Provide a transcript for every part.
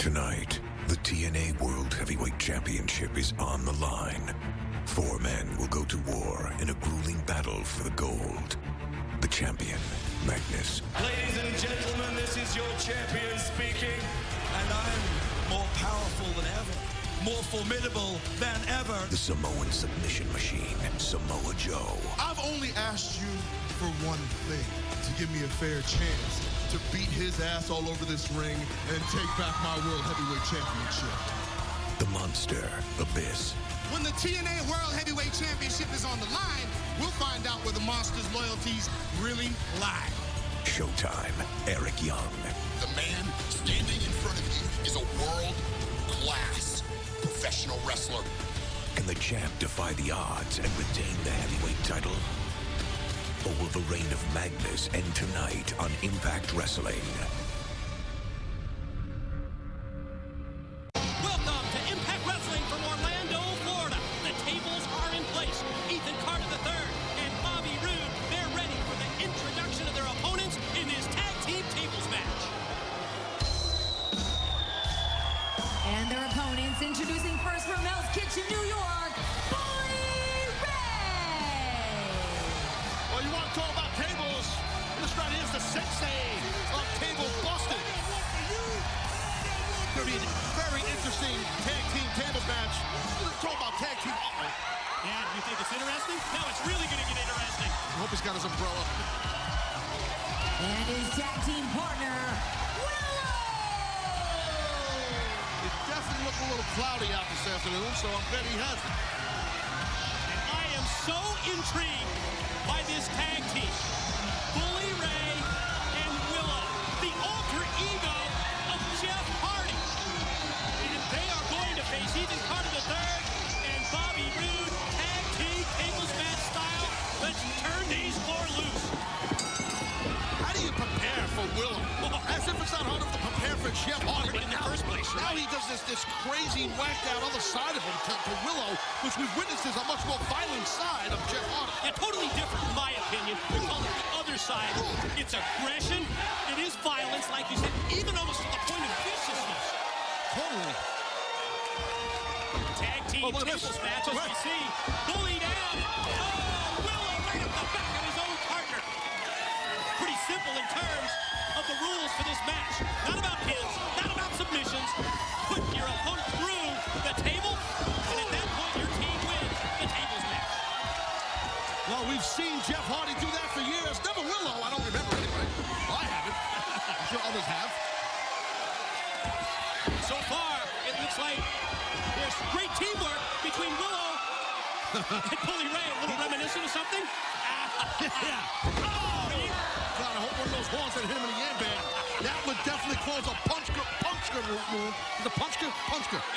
Tonight, the TNA World Heavyweight Championship is on the line. 4 men will go to war in a grueling battle for the gold. The champion, Magnus. Ladies and gentlemen, this is your champion speaking, and I'm more powerful than ever, more formidable than ever. The Samoan submission machine, Samoa Joe. I've only asked you for one thing, to give me a fair chance to beat his ass all over this ring and take back my World Heavyweight Championship. The monster, Abyss. When the TNA World Heavyweight Championship is on the line, we'll find out where the monster's loyalties really lie. Showtime, Eric Young. The man standing in front of you is a world-class professional wrestler. Can the champ defy the odds and retain the heavyweight title? Or will the reign of Magnus end tonight on Impact Wrestling? Welcome to Impact Wrestling from Orlando, Florida. The tables are in place. Ethan Carter III and Bobby Roode, they're ready for the introduction of their opponents in this tag team tables match. And their opponents, introducing first from Hell's Kitchen, New York, Bully Ray! Well, you want to talk about tables? This right here is the sensei of table busting. It's going to be a very interesting tag team tables match. Let's talk about tag team. Yeah, you think it's interesting? No, it's really going to get interesting. I hope he's got his umbrella. And his tag team partner, Willow! It definitely looked a little cloudy out this afternoon, so I'm bet he has it. And I am so intrigued by this tag team. Bully Ray and Willow, the alter ego of Jeff Hardy. And they are going to face Ethan Carter III and Bobby Roode, tag team tables match style. Let's turn these four loose. How do you prepare for Willow? As if it's not hard enough to prepare for Jeff Hardy. In the first place, Now he does this crazy whacked out other side of him to Willow, which we've witnessed is a much more violent side of Jeff Hardy. Yeah, totally different in my opinion. We call it the other side. It's aggression. It is violence, like you said, even almost to the point of viciousness. Totally. Tag team tables match as we see. Bully down. Oh, Willow right up the back of his own partner. Pretty simple in terms of the rules for this match. Not about pins, not about submissions. Put your opponent through the table, and at that point your team wins the tables match. Well, we've seen Jeff Hardy do that for years. Never Willow, I don't remember anyway. I haven't. I'm sure others have. So far, it looks like there's great teamwork between Willow and Bully Ray. A little reminiscent of something? Yeah. Oh, God, I hope one of those horns that hit him in the airbag. That would definitely cause a puncture move. The puncture?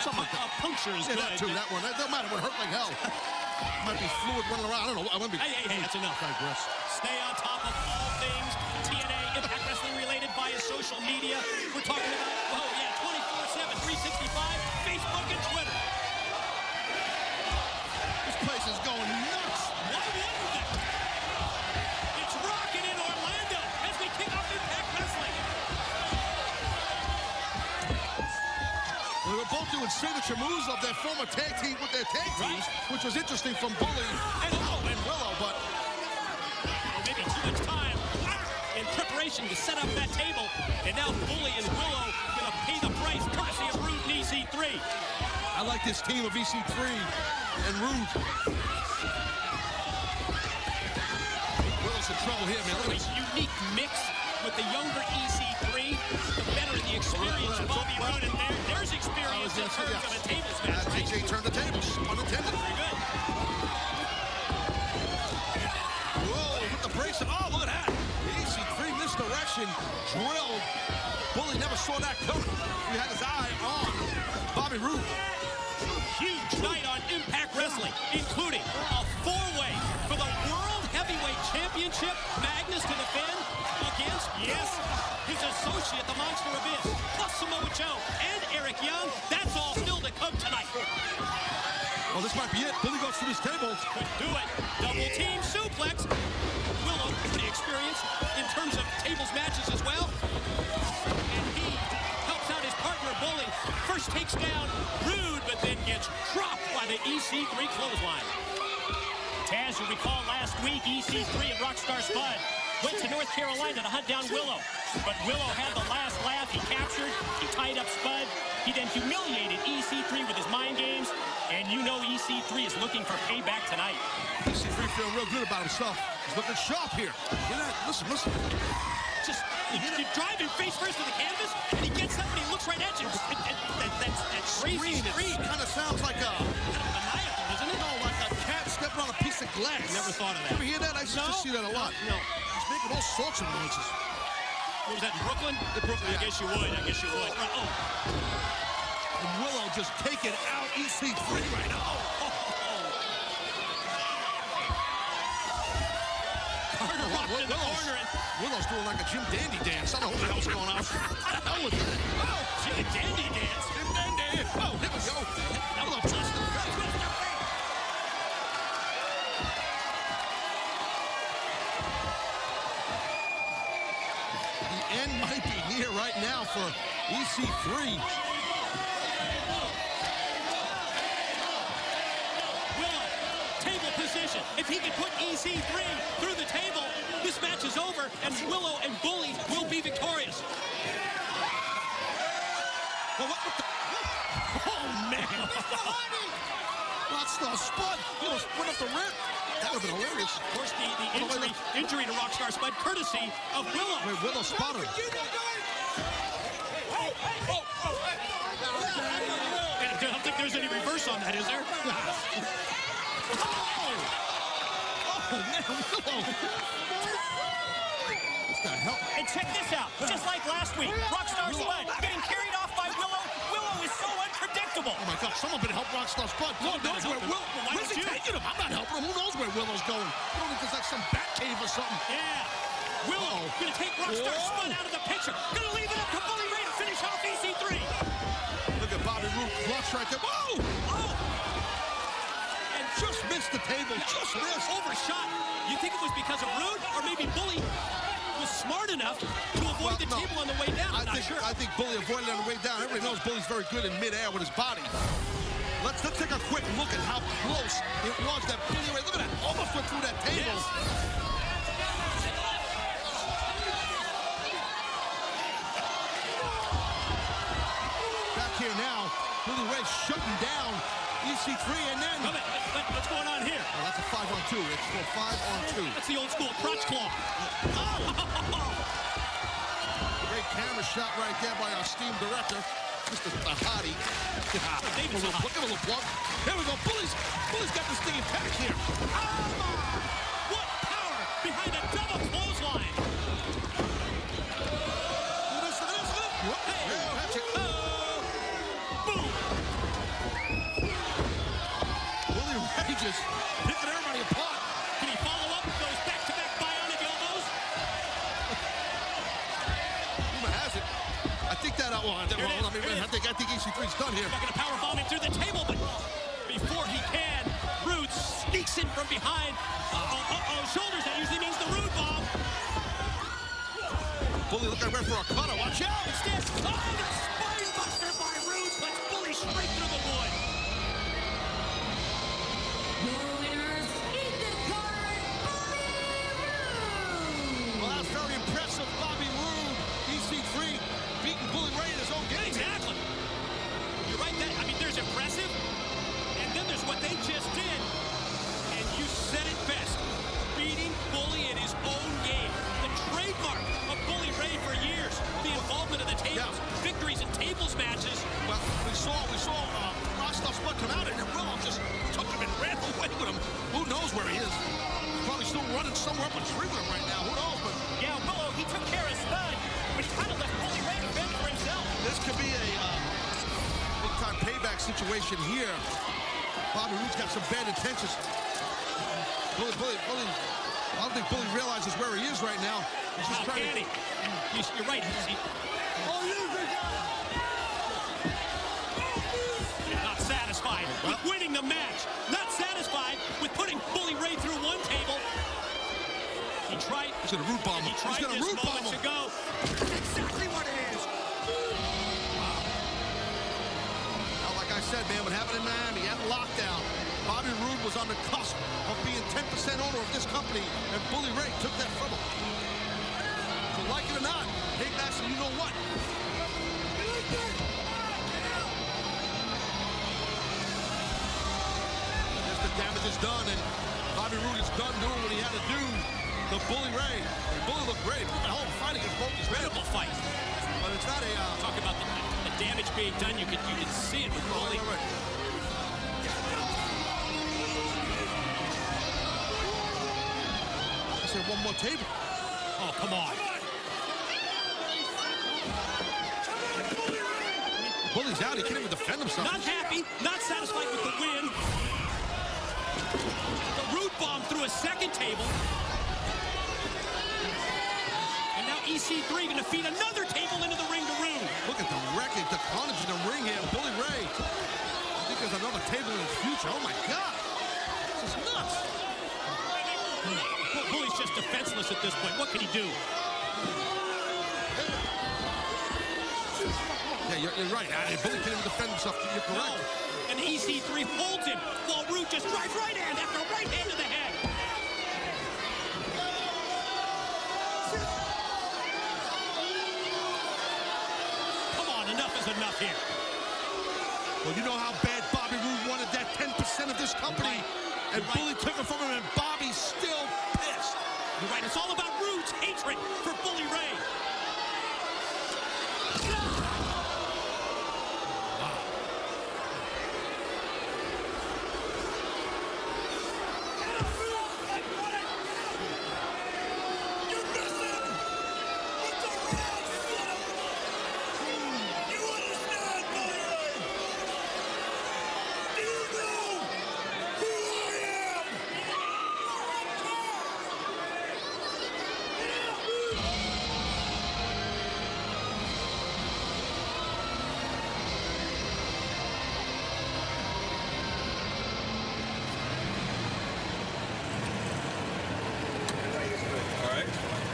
Something like that. Puncture is Yeah, good. that too, that one. That doesn't matter. It would hurt like hell. Might be fluid running around. I don't know. I wouldn't be. Hey, that's enough. I digress. Stay on top of all things TNA Impact Wrestling related via social media. We're talking about, 24/7, 365, Facebook and Twitter. This place is going nuts. Why wouldn't it? It's rocking in Orlando as we kick off Impact Wrestling. They were both doing signature moves of their former tag team with their tag teams, which was interesting from Bully and Willow, but Maybe too much time in preparation to set up that table. And now Bully and Willow going to pay the price courtesy of Roode and EC3. I like this team of EC3 and Roode. Willow's in trouble here, man. Sort of a unique mix with the younger EC3, the veteran, the experienced Bobby Roode, and there's experience in terms of a tables match, right? TJ turned the tables, pun intended. Very good. Whoa, with the brace. Oh, look at that. The EC3 misdirection, drilled. Bully never saw that coming. He had his eye on Bobby Roode. Huge night on Impact Wrestling, including a four-way for the World Heavyweight Championship. Magnus to defend against, yes, his associate, the Monster Abyss, plus Samoa Joe and Eric Young. That's all still to come tonight. Well, this might be it. Bully goes through this table. Could do it. Double team suplex. Willow, pretty experienced in terms of tables matches as well. And he helps out his partner, Bully, Spears takes down Rude, but then gets dropped by the EC3 clothesline. Taz, you recall last week, EC3 and Rockstar Spud went to North Carolina to hunt down Willow. But Willow had the last laugh. He captured, he tied up Spud. He then humiliated EC3 with his mind games. And you know EC3 is looking for payback tonight. EC3 feeling real good about himself. He's looking sharp here. You know, listen. Just, you drive him face first to the canvas, and he gets up and he looks right at you. That's crazy scream. It kind of sounds like a maniacal, isn't it? No, like a cat stepping on a piece of glass. Never thought of that. You ever hear that? I used to see that a lot. No. He's making all sorts of noises. What was that, in Brooklyn? Brooklyn. I guess you would. Oh. And Willow just taking out EC3 right now. Carter rocked in the corner. Willow's doing like a Jim Dandy dance. I don't know what the hell's going on. Hell with that. Oh, Jim Dandy dance. Jim Dandy. Oh, here we go. Willow twisted. The end might be near right now for EC3. Willow, table position. If he can put EC3 through the table, this match is over, and Willow and Bully will be victorious. Well, what the? Oh, man. Mr. Hardy! Rockstar Spud. Willow went up the ramp. That would have been hilarious. Of course, the injury to Rockstar Spud, courtesy of Willow. Wait, Willow spotted him. I don't think there's any reverse on that, is there? Oh, man, Willow. What the hell? And check this out. Just like last week, Rockstar Spud getting carried off by Willow. Willow is so unpredictable. Oh, my God. Someone better help Rockstar Spud. Lord knows where Willow... Where's he taking him? I'm not helping him. Who knows where Willow's going? I don't think there's like some bat cave or something. Yeah. Willow gonna take Rockstar Spud out of the picture. Gonna leave it up to Bully Ray to finish off EC3. Look at Bobby Roode blocks right there. Whoa! Oh! And just missed the table. Just missed. Overshot. You think it was because of Rude, or maybe Bully was smart enough to avoid the table on the way down? I'm not sure. I think Bully avoided it on the way down. Everybody knows Bully's very good in midair with his body. Let's take a quick look at how close it was that Bully Ray, look at that, almost went through that table. Yes. Back here now, Bully Ray shutting down EC3, and then... What's going on here? Oh, that's a 5-on-2. It's for 5-on-2. That's the old school crotch claw. Great camera shot right there by our esteemed director, Mr. Tahati. Look at a little plug. Here we go. Bully's got this thing intact here. What power behind a double clothesline. Boom. Bully Ray just picking everybody apart. Can he follow up with those back-to-back bionic elbows? Rumor has it. I think that I think EC3's done here. Not going to powerbomb him through the table, but before he can, Rude sneaks in from behind. Shoulders, that usually means the Rude bomb. Bully looking right for a cutter. Watch out! Instead, the spine buster by Rude puts Bully straight through the void. Your winners, Ethan Carter, Bobby Roode. Well, that's very impressive, Bobby Roode. EC3 beating Bully Ray in his own game. Exactly. You're right. There's impressive, and then there's what they just did, and you said it best. Beating Bully in his own game. The trademark of Bully Ray for years. The involvement of the tables, victories in tables matches. Well, we saw Rockstar Spud come out, and then Willow just took him and ran away with him. Who knows where he is? He's probably still running somewhere up a tree with him right now. Who knows? But yeah, Willow, he took care of Spud, but he kind of left Bully Ray to fend for himself. This could be a big-time payback situation here. Bobby Roode's got some bad intentions. Bully, I don't think Bully realizes where he is right now. He's just trying to... You're right. Not satisfied with winning the match. Not satisfied with putting Bully Ray through one table. He tried... He's going to root bomb him. He's going to root bomb him. That's exactly what it is. I said, man, what happened in Miami at lockdown, Bobby Roode was on the cusp of being 10% owner of this company, and Bully Ray took that from him. So like it or not, Dave Madison, you know what? Yes, the damage is done, and Bobby Roode is done doing what he had to do. The Bully Ray. Bully looked great. The whole fight against both these men. Incredible fight. But it's not a... Talk about the damage being done. You could see it with Bully. Right. I said one more table. Oh, come on. Bully's out. He can't even defend himself. Not happy. Not satisfied with the win. The Roode bomb through a second table. And now EC3 going to feed another table into the ring to Roode. Look at the wreckage, the carnage in the ring here. Bully Ray. I think there's another table in the future. Oh, my God. This is nuts. Bully's just defenseless at this point. What can he do? Yeah, you're right. Bully can't even defend himself. You're correct. No. And EC3 holds him while Roode just drives right hand after right hand to the head. Come on, enough is enough here. Well, you know how bad Bobby Roode wanted that 10% of this company, and Bully took it from him, and Bobby's still pissed. You're right. It's all about Roode's hatred for Bully Ray.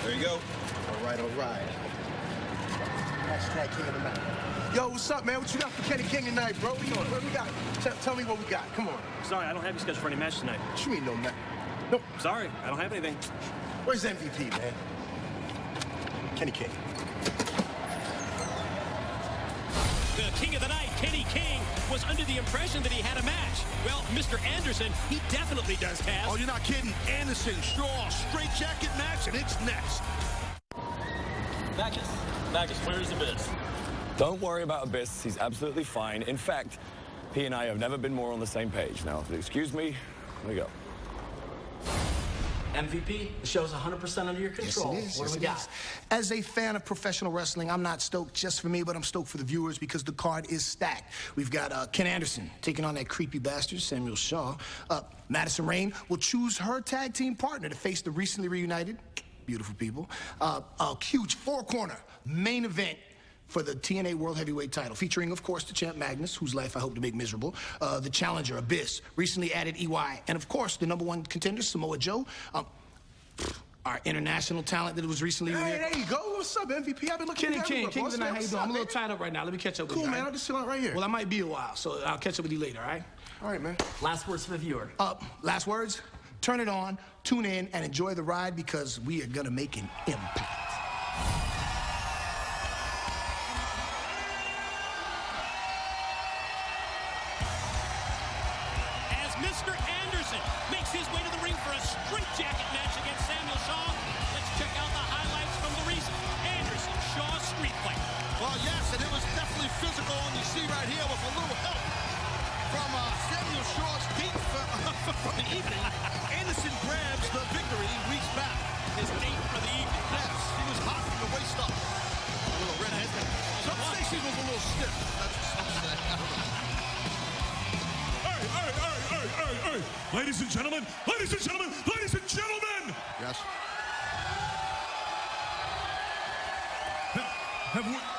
There you go. All right. Hashtag King of the Night. Yo, what's up, man? What you got for Kenny King tonight, bro? What we got? Tell me what we got. Come on. Sorry, I don't have you scheduled for any match tonight. What you mean no match? No. Sorry, I don't have anything. Where's MVP, man? Kenny King. The King of the Night, Kenny King, was under the impression that he had a match. Well, Mr. Anderson, he definitely does, Taz. Oh, you're not kidding. Anderson, Shaw, straight jacket match, and it's next. Magus, where is Abyss? Don't worry about Abyss. He's absolutely fine. In fact, he and I have never been more on the same page. Now, if you'll excuse me, here we go. MVP, the show's 100% under your control. Yes, it is. What do we got? As a fan of professional wrestling, I'm not stoked just for me, but I'm stoked for the viewers because the card is stacked. We've got Ken Anderson taking on that creepy bastard, Samuel Shaw. Madison Rayne will choose her tag team partner to face the recently reunited, beautiful people, a huge four-corner main event for the TNA World Heavyweight title, featuring, of course, the champ Magnus, whose life I hope to make miserable, the challenger Abyss, recently added EY, and, of course, the #1 contender, Samoa Joe, our international talent that was recently... Hey, there you go. What's up, MVP? I've been looking Kenny at King, you. King of the Night, how you doing? I'm a little tied up right now. Let me catch up with you. Cool, man. I'll just chill out right here. Well, I might be a while, so I'll catch up with you later, all right? All right, man. Last words for the viewer. Last words? Turn it on, tune in, and enjoy the ride because we are going to make an impact. Mr. Anderson makes his way to the ring for a straitjacket match against Samuel Shaw. Let's check out the highlights from the recent Anderson-Shaw street fight. Well, yes, and it was definitely physical, and you see right here with a little help from Samuel Shaw's date from the evening. Anderson grabs the victory weeks back. His date for the evening. Yes, he was hot from the waist up. A little redhead. Some say she was a little stiff. That's what some say. I don't know. Hey, ladies and gentlemen, ladies and gentlemen, ladies and gentlemen! Yes.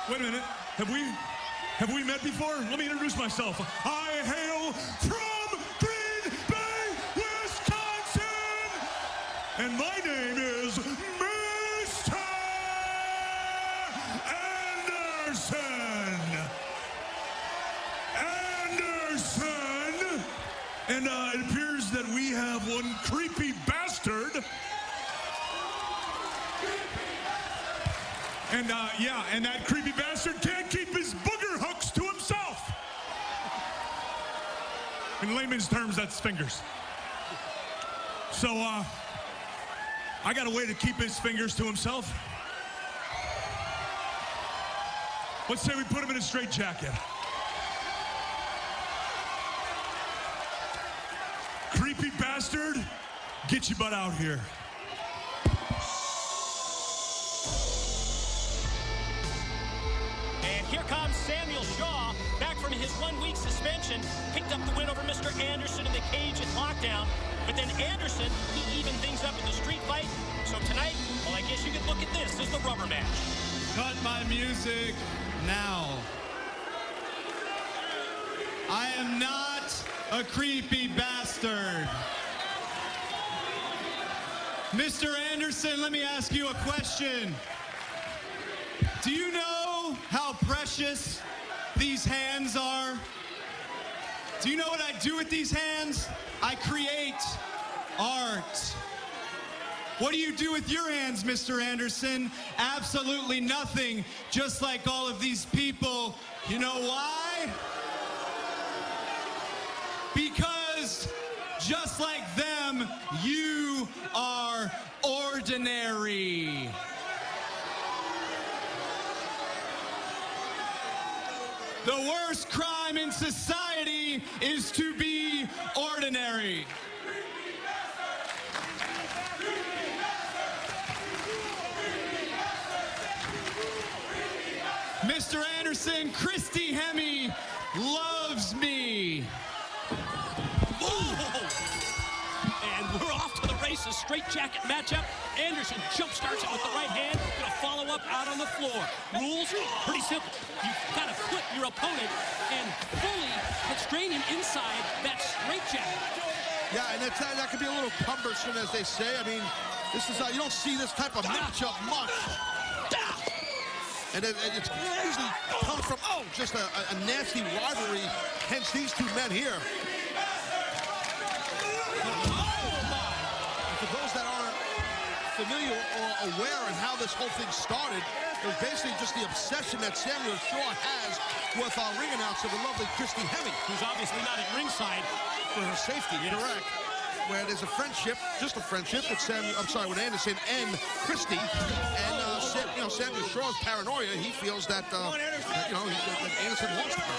Wait a minute. Have we met before? Let me introduce myself. I hail from Green Bay, Wisconsin! And my name is Mr. Anderson! Anderson. And it appears that we have one creepy bastard. And yeah, and that creepy bastard can't keep his booger hooks to himself. In layman's terms, that's fingers. So, I got a way to keep his fingers to himself. Let's say we put him in a straitjacket. Creepy bastard, get your butt out here. And here comes Samuel Shaw, back from his 1-week suspension, picked up the win over Mr. Anderson in the cage at Lockdown. But then Anderson, he evened things up in the street fight. So tonight, well, I guess you could look at this as the rubber match. Cut my music now. I am not a creepy bastard. Mr. Anderson, let me ask you a question. Do you know how precious these hands are? Do you know what I do with these hands? I create art. What do you do with your hands, Mr. Anderson? Absolutely nothing, just like all of these people. You know why? Because just like them, you are ordinary. The worst crime in society is to be ordinary. Mr. Anderson, Christy Hemme loves me. And we're off to the races. Straitjacket matchup. Anderson jump starts it with the right hand. Gonna follow up out on the floor. Rules, pretty simple. You've got to put your opponent and fully constrain him inside that straitjacket. Yeah, and that could be a little cumbersome, as they say. I mean, this is you don't see this type of matchup much. And it usually comes from, just a nasty rivalry, hence these two men here. For those that aren't familiar or aware in how this whole thing started, it was basically just the obsession that Samuel Shaw has with our ring announcer, the lovely Christy Hemme. Who's obviously not at ringside. For her safety, yes. Correct. Where there's a friendship, just a friendship with with Anderson and Christy. And, Samuel Shaw's paranoia, he feels that, Anderson wants to go.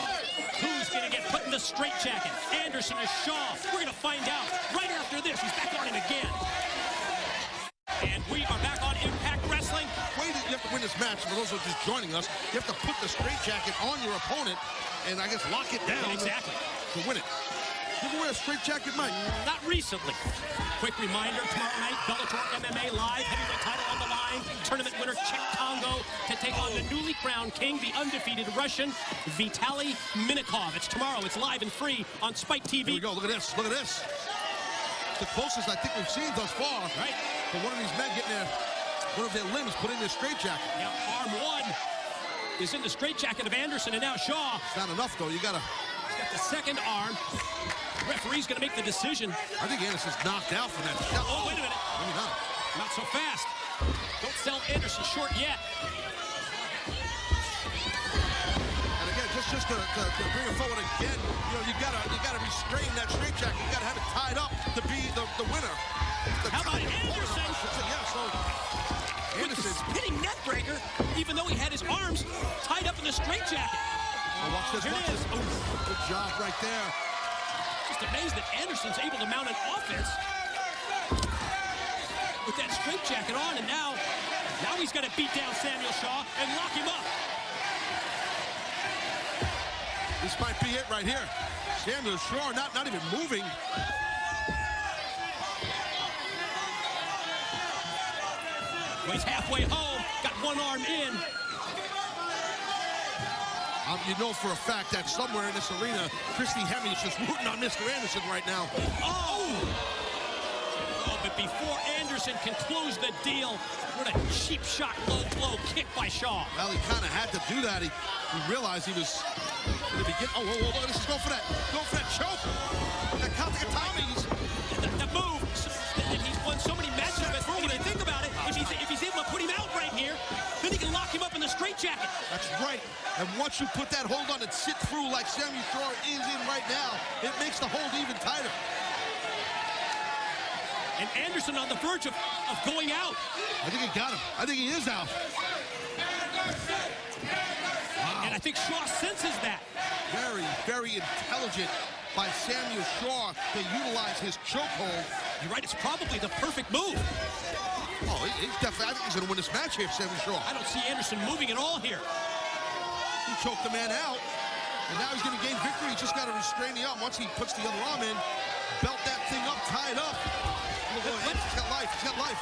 Who's going to get put in the straitjacket? Anderson or Shaw? We're going to find out right after this. He's back on it again. And we are back on Impact Wrestling. You have to win this match. For those who are just joining us, you have to put the straitjacket on your opponent and, I guess, lock it down. Exactly. To win it. You ever wear a straitjacket, Mike? Not recently. Quick reminder, tomorrow night, Bellator MMA Live, heavyweight title on the line. Tournament winner Czech Congo to take on the newly crowned king, the undefeated Russian, Vitaly Minikov. It's tomorrow. It's live and free on Spike TV. Here we go. Look at this. Look at this. It's the closest I think we've seen thus far. Right. For one of these men getting one of their limbs put in their straitjacket. Yeah, arm one is in the straitjacket of Anderson, and now Shaw. It's not enough, though. You got to... He's got the second arm. Referee's going to make the decision. I think Anderson's knocked out from that shot. Oh, wait a minute. Maybe not. Not so fast. Don't sell Anderson short yet. And again, just to bring it forward again, you gotta restrain that straitjacket. You gotta have it tied up to be the winner. How about Anderson? Yeah, so Anderson. With the spinning neckbreaker, even though he had his arms tied up in the straitjacket. Oh, watch this. Here it is. Oh, good job right there. Just amazed that Anderson's able to mount an offense with that straitjacket on, and now he's got to beat down Samuel Shaw and lock him up. This might be it right here. Samuel Shaw not even moving. Well, he's halfway home, got one arm in. You know for a fact that somewhere in this arena, Christy Hemme is just rooting on Mr. Anderson right now. Oh! but before Anderson can close the deal, what a cheap shot, low blow kick by Shaw. Well, he kind of had to do that. He realized he was going to be getting... Oh, whoa, look at this. Go for that choke. That Katakatami. The move, and he's won so many matches, but if you think about it, if he's able to put him out right here, then he can lock him up in the straitjacket. That's right. And once you put that hold on and sit through like Samuel Shaw is in right now, it makes the hold even tighter. And Anderson on the verge of going out. I think he got him. I think he is out. Wow. And I think Shaw senses that. Very, very intelligent by Samuel Shaw to utilize his chokehold. You're right, it's probably the perfect move. Oh, he's definitely, I think he's going to win this match here, Samuel Shaw. I don't see Anderson moving at all here. He choked the man out, and now he's going to gain victory. He's just got to restrain the arm. Once he puts the other arm in, belt that thing up, tie it up. He's got life. He's got life.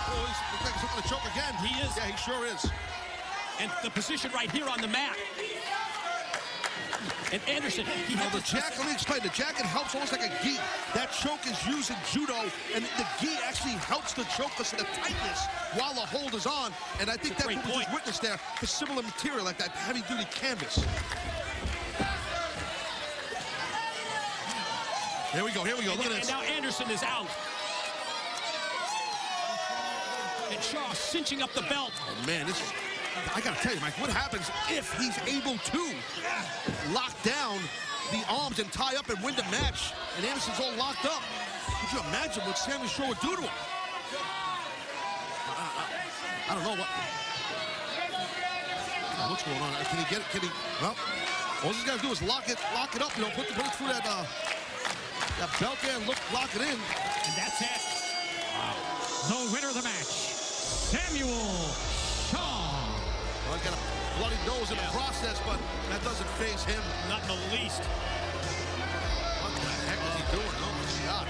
Oh, looks like he's looking to choke again. He is. Yeah, he sure is. And the position right here on the mat. And Anderson, let me explain. The jacket helps almost like a gi. That choke is used in judo, and the gi actually helps the choke because of the tightness while the hold is on. And I think that's what we just witnessed there, the similar material, like that heavy-duty canvas. Here we go. Look at this. And now Anderson is out. And Shaw cinching up the belt. Oh, man, this is... I gotta tell you, Mike, what happens if he's able to lock down the arms and tie up and win the match, and Anderson's all locked up? Could you imagine what Samuel Shaw would do to him? I don't know what's going on. Can he get it? Well, all he's got to do is lock it up. Put it through that belt there and lock it in. And that's it. Wow. The winner of the match, Samuel Shaw. Well, he's got a bloody nose in the process, but that doesn't faze him. Not in the least. What the heck is he doing? Oh, my God.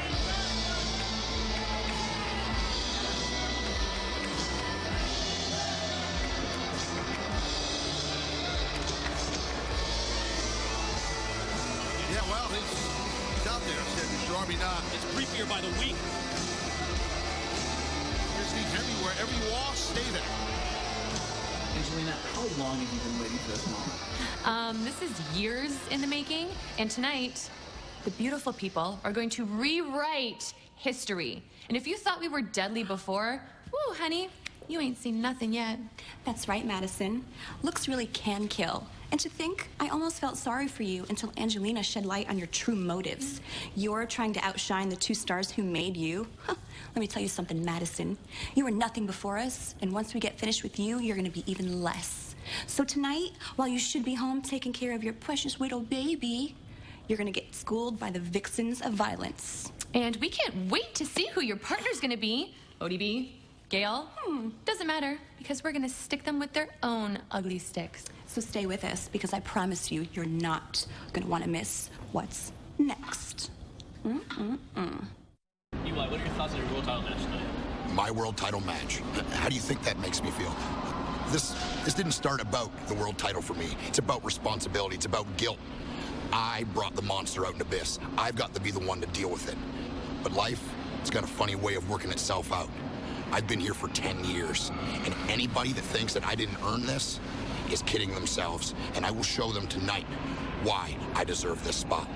Yeah, well, he's out there, Samuel Shaw. I mean, it's creepier by the week. Here's the heavy. Wherever you are, stay there. Angelina, how long have you been waiting for this moment? This is years in the making, and tonight, the beautiful people are going to rewrite history. And if you thought we were deadly before, woo, honey, you ain't seen nothing yet. That's right, Madison. Looks really can kill. And to think, I almost felt sorry for you until Angelina shed light on your true motives. You're trying to outshine the two stars who made you. Huh. Let me tell you something, Madison. You were nothing before us, and once we get finished with you, you're gonna be even less. So tonight, while you should be home taking care of your precious widow baby, you're gonna get schooled by the vixens of violence. And we can't wait to see who your partner's gonna be. ODB, Gail, doesn't matter, because we're gonna stick them with their own ugly sticks. So stay with us, because I promise you, you're not gonna wanna miss what's next. Eli, what are your thoughts on your world title match tonight? My world title match. How do you think that makes me feel? This didn't start about the world title for me. It's about responsibility. It's about guilt. I brought the monster out in Abyss. I've got to be the one to deal with it. But life, it's got a funny way of working itself out. I've been here for 10 years, and anybody that thinks that I didn't earn this is kidding themselves, and I will show them tonight why I deserve this spot.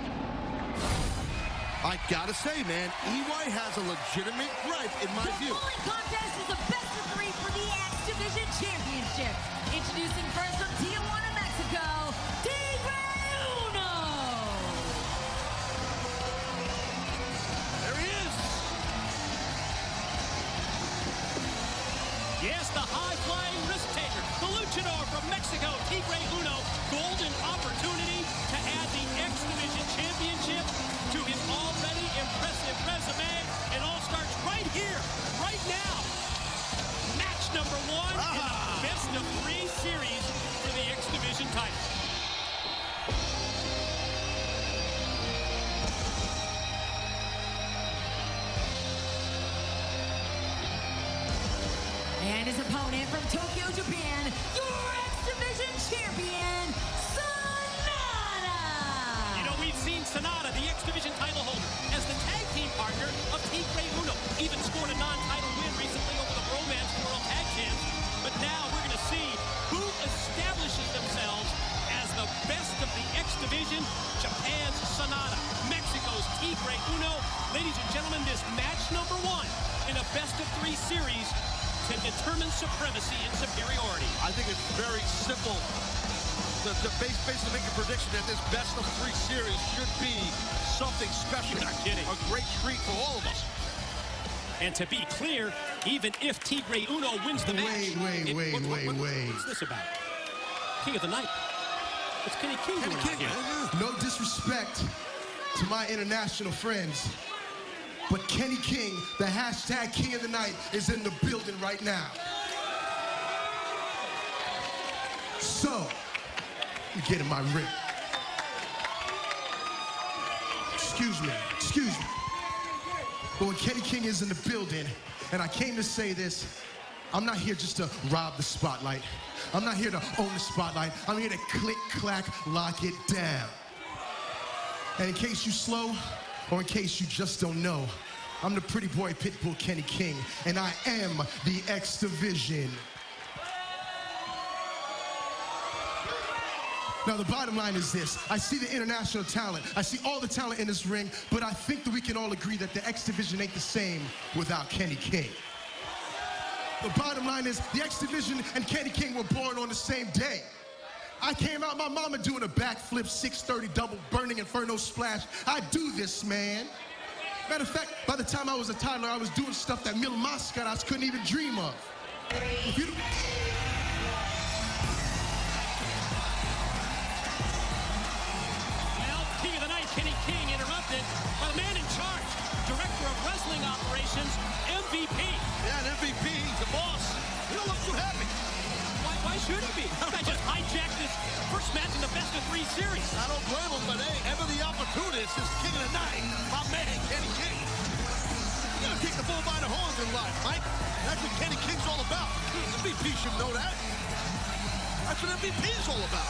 I gotta say, man, EY has a legitimate gripe in my view. The following contest is a best of 3 for the X Division Championship. Introducing first from Tijuana, Mexico, Uno. There he is. Yes, the high-flying risk-taker, the luchador from Mexico, Tigre Uno, golden opportunity to add the X Division Championship to his already impressive resume. It all starts right here, right now. Match number 1 in the best of 3 series for the X Division title. And his opponent from Tokyo, Japan, your X Division champion, Sonata! You know, we've seen Sonata, the X Division title holder, as the tag team partner of Tigre Uno. Even as match number 1 in a best-of-3 series to determine supremacy and superiority. I think it's very simple to basically make a prediction that this best-of-3 series should be something special. You're not kidding. A great treat for all of us. And to be clear, even if Tigre Uno wins the match... What's this about? King of the Night. It's Kenny King doing out here. No disrespect to my international friends, but Kenny King, the hashtag King of the Night, is in the building right now. So, you get in my ring. Excuse me. But when Kenny King is in the building, and I came to say this, I'm not here just to rob the spotlight. I'm not here to own the spotlight. I'm here to click, clack, lock it down. And in case you slow, or in case you just don't know, I'm the pretty boy Pitbull Kenny King, and I am the X Division. Now, the bottom line is this. I see the international talent. I see all the talent in this ring, but I think that we can all agree that the X Division ain't the same without Kenny King. The bottom line is the X Division and Kenny King were born on the same day. I came out, my mama doing a backflip, 630 double burning inferno splash. I do this, man. Matter of fact, by the time I was a toddler, I was doing stuff that Mil Mascaras couldn't even dream of. King of the Night, Kenny King, interrupted by the man in charge, Director of Wrestling Operations, MVP. Yeah, an MVP, he's the boss. You don't look too happy. Why should he be? This guy just hijacked this first match in the best-of-3 series. I don't blame him, but hey, ever the opportunist is King of the Night, my man, Kenny King. You gotta take the bull by the horns in life, Mike. That's what Kenny King's all about. MVP should know that. That's what MVP's all about.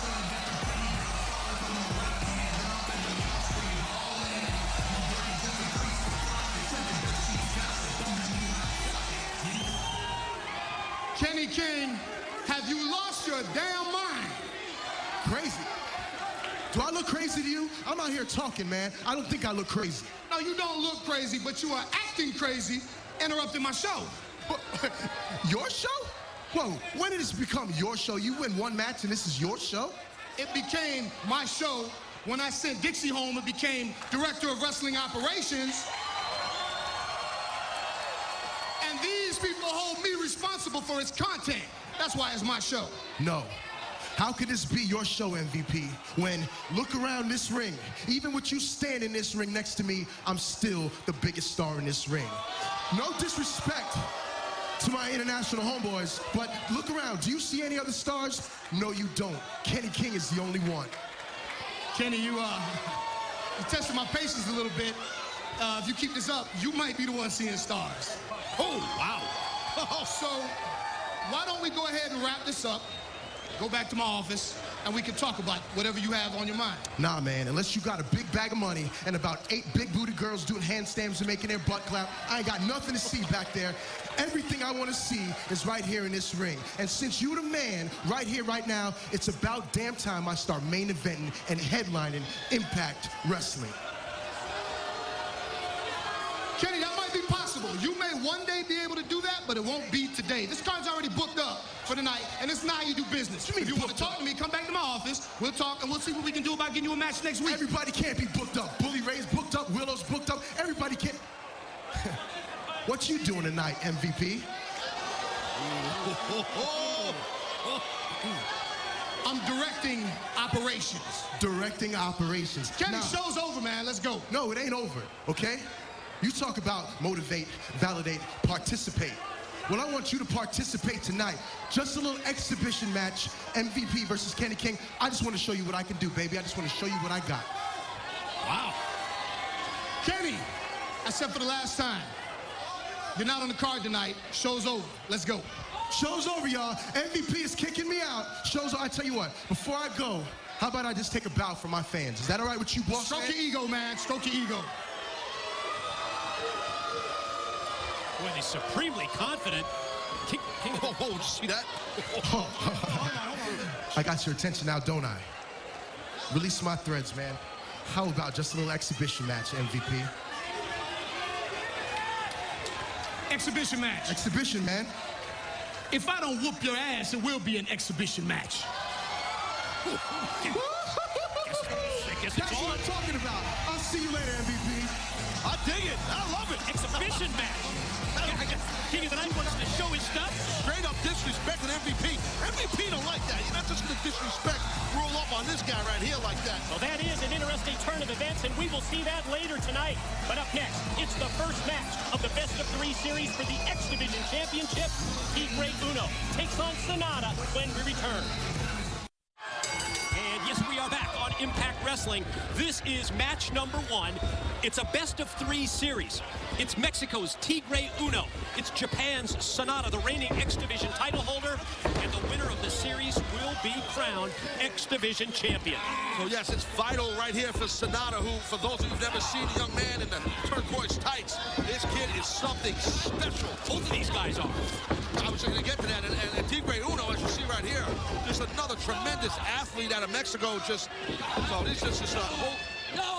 Kenny King, have you lost your damn mind? Crazy. Do I look crazy to you? I'm out here talking, man. I don't think I look crazy. No, you don't look crazy, but you are acting crazy, interrupting my show. Your show? Whoa, when did this become your show? You win one match and this is your show? It became my show when I sent Dixie home and became Director of Wrestling Operations. And these people hold me responsible for its content. That's why it's my show. No. How could this be your show, MVP, when, look around this ring, even with you standing in this ring next to me, I'm still the biggest star in this ring. No disrespect to my international homeboys, but look around. Do you see any other stars? No, you don't. Kenny King is the only one. Kenny, you tested my patience a little bit. If you keep this up, you might be the one seeing stars. Oh, wow. So, why don't we go ahead and wrap this up, go back to my office, and we can talk about whatever you have on your mind. Nah, man, unless you got a big bag of money and about 8 big booty girls doing handstands and making their butt clap, I ain't got nothing to see back there. Everything I want to see is right here in this ring. And since you the man, right here, right now, it's about damn time I start main eventing and headlining Impact Wrestling. Kenny, that might be possible. You may one day be able to do that, but it won't be today. This card's already booked up for the night, and it's not how you do business. If you want to talk to me, come back to my office. We'll talk, and we'll see what we can do about getting you a match next week. Everybody can't be booked up. Bully Ray's booked up. Willow's booked up. Everybody can't. What you doing tonight, MVP? I'm directing operations. Directing operations. Kenny, show's over, man. Let's go. No, it ain't over, okay? You talk about motivate, validate, participate. Well, I want you to participate tonight. Just a little exhibition match, MVP versus Kenny King. I just want to show you what I can do, baby. I just want to show you what I got. Wow. Kenny, I said for the last time, you're not on the card tonight. Show's over. Let's go. Show's over, y'all. MVP is kicking me out. Show's over. I tell you what, before I go, how about I just take a bow for my fans? Is that all right with you, boss? Stroke your ego, man. Stroke your ego. Boy, he's supremely confident. King did you see that? I got your attention now, don't I? Release my threads, man. How about just a little exhibition match, MVP? Exhibition match. Exhibition, man. If I don't whoop your ass, it will be an exhibition match. That's what I'm talking about. I'll see you later, MVP. I dig it. I love it. Exhibition match. King of the Night wants to show his stuff. Straight up disrespect an MVP. MVP don't like that. You're not just going to disrespect, roll up on this guy right here like that. Well, that is an interesting turn of events, and we will see that later tonight. But up next, it's the first match of the best-of-3 series for the X Division Championship. Tigre Uno takes on Sonata when we return. And yes, we are back on Impact Wrestling. This is match number 1. It's a best-of-3 series. It's Mexico's Tigre Uno. It's Japan's Sonata, the reigning X Division title holder. And the winner of the series will be crowned X Division champion. So yes, it's vital right here for Sonata, who, for those of you who've never seen a young man in the turquoise tights, this kid is something special. Both of these guys are. I was going to get to that, and Tigre Uno, as you see right here, just another tremendous athlete out of Mexico. So this is just a whole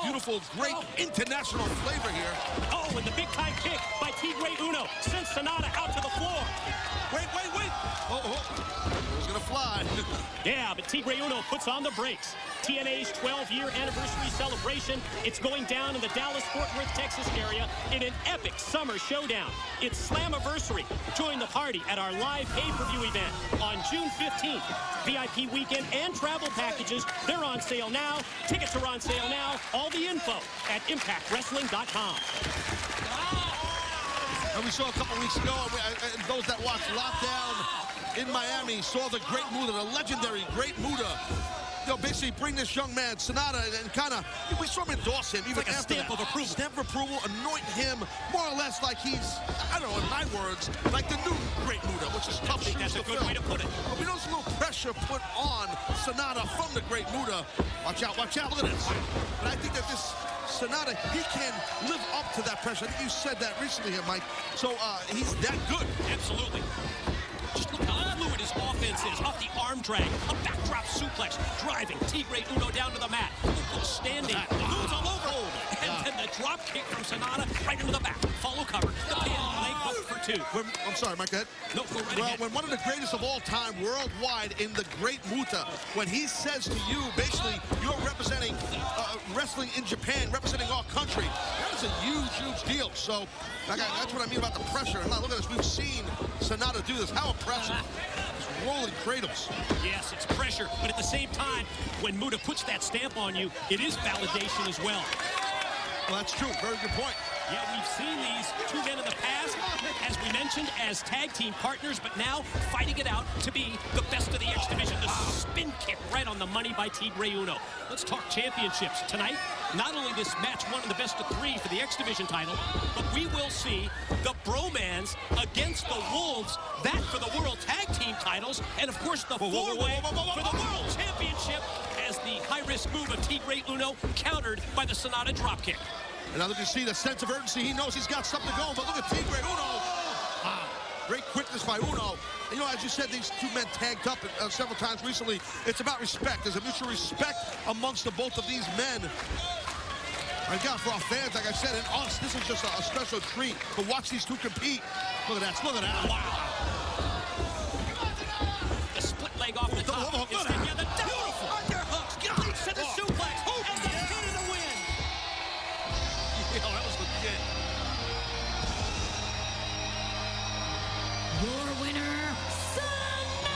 beautiful, great international flavor here. Oh, and the big-time kick by Tigre Uno sends Sonata out to the floor. Wait. He's going to fly. Yeah, but Tigre Uno puts on the brakes. TNA's 12-year anniversary celebration. It's going down in the Dallas-Fort Worth, Texas area in an epic summer showdown. It's Slammiversary. Join the party at our live pay-per-view event on June 15th. VIP weekend and travel packages, they're on sale now. Tickets are on sale now. All the info at ImpactWrestling.com. And we saw a couple weeks ago, and those that watched Lockdown in Miami saw the Great Muta, the legendary Great Muta. Basically bring this young man, Sonata, and kind of, we saw him endorse him. Even like a stamp of approval. Stamp of approval, anoint him more or less like he's, I don't know, in my words, like the new Great Muta, which is tough shoes to fill. That's a good way to put it. But we notice a little pressure put on Sonata from the Great Muta. Watch out, look at this. But I think that this Sonata, he can live up to that pressure. I think you said that recently here, Mike. So he's that good. Absolutely. Just look how fluid his offense is. Off the arm drag, a backdrop suplex, driving Tigre Uno down to the mat. Uno standing, moves all over. And then the drop kick from Sonata right into the back. Follow cover, the pin, leg hook for 2. I'm sorry, Mike, go ahead. No, go right ahead. When one of the greatest of all time worldwide in the Great Muta, when he says to you, basically, you're representing wrestling in Japan, representing our country, that is a huge, huge deal. So that's what I mean about the pressure. And now look at this. We've seen Sonata do this. How impressive. Just rolling cradles. Yes, it's pressure, but at the same time, when Muta puts that stamp on you, it is validation as well. Well, that's true. Very good point. Yeah, we've seen these two men in the past, as we mentioned, as tag team partners, but now fighting it out to be the best of the X Division. The spin kick right on the money by Tigre Uno. Let's talk championships. Tonight, not only this match one of the best of 3 for the X Division title, but we will see the Bromans against the Wolves, that for the World Tag Team titles, and of course the four-way for the World Championship as the high-risk move of Tigre Uno countered by the Sonata dropkick. And now look, you see the sense of urgency. He knows he's got something going, but look at Tigre Uno. Wow. Great quickness by Uno. And, you know, as you said, these two men tagged up several times recently. It's about respect. There's a mutual respect amongst the both of these men. And God, for our fans, like I said, and us, this is just a special treat to watch these two compete. Look at that. Look at that. Wow. The split leg off the top. It's together. Beautiful. Underhooks. Leads to the suplex. And the pin in the win. Yeah, that was legit. Your winner, Sonata!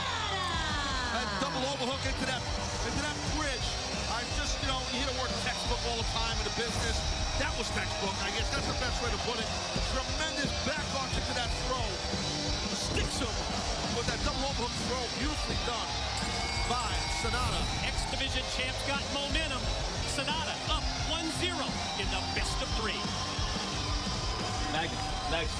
That double overhook into that bridge. I just, you know, you hear the word textbook all the time in the business. That was textbook. I guess that's the best way to put it. Tremendous back arch into that throw. Sticks him with that double overhook throw. Beautifully done by Sonata. X Division champs got momentum. Sonata up 1-0 in the best of 3. Magnus.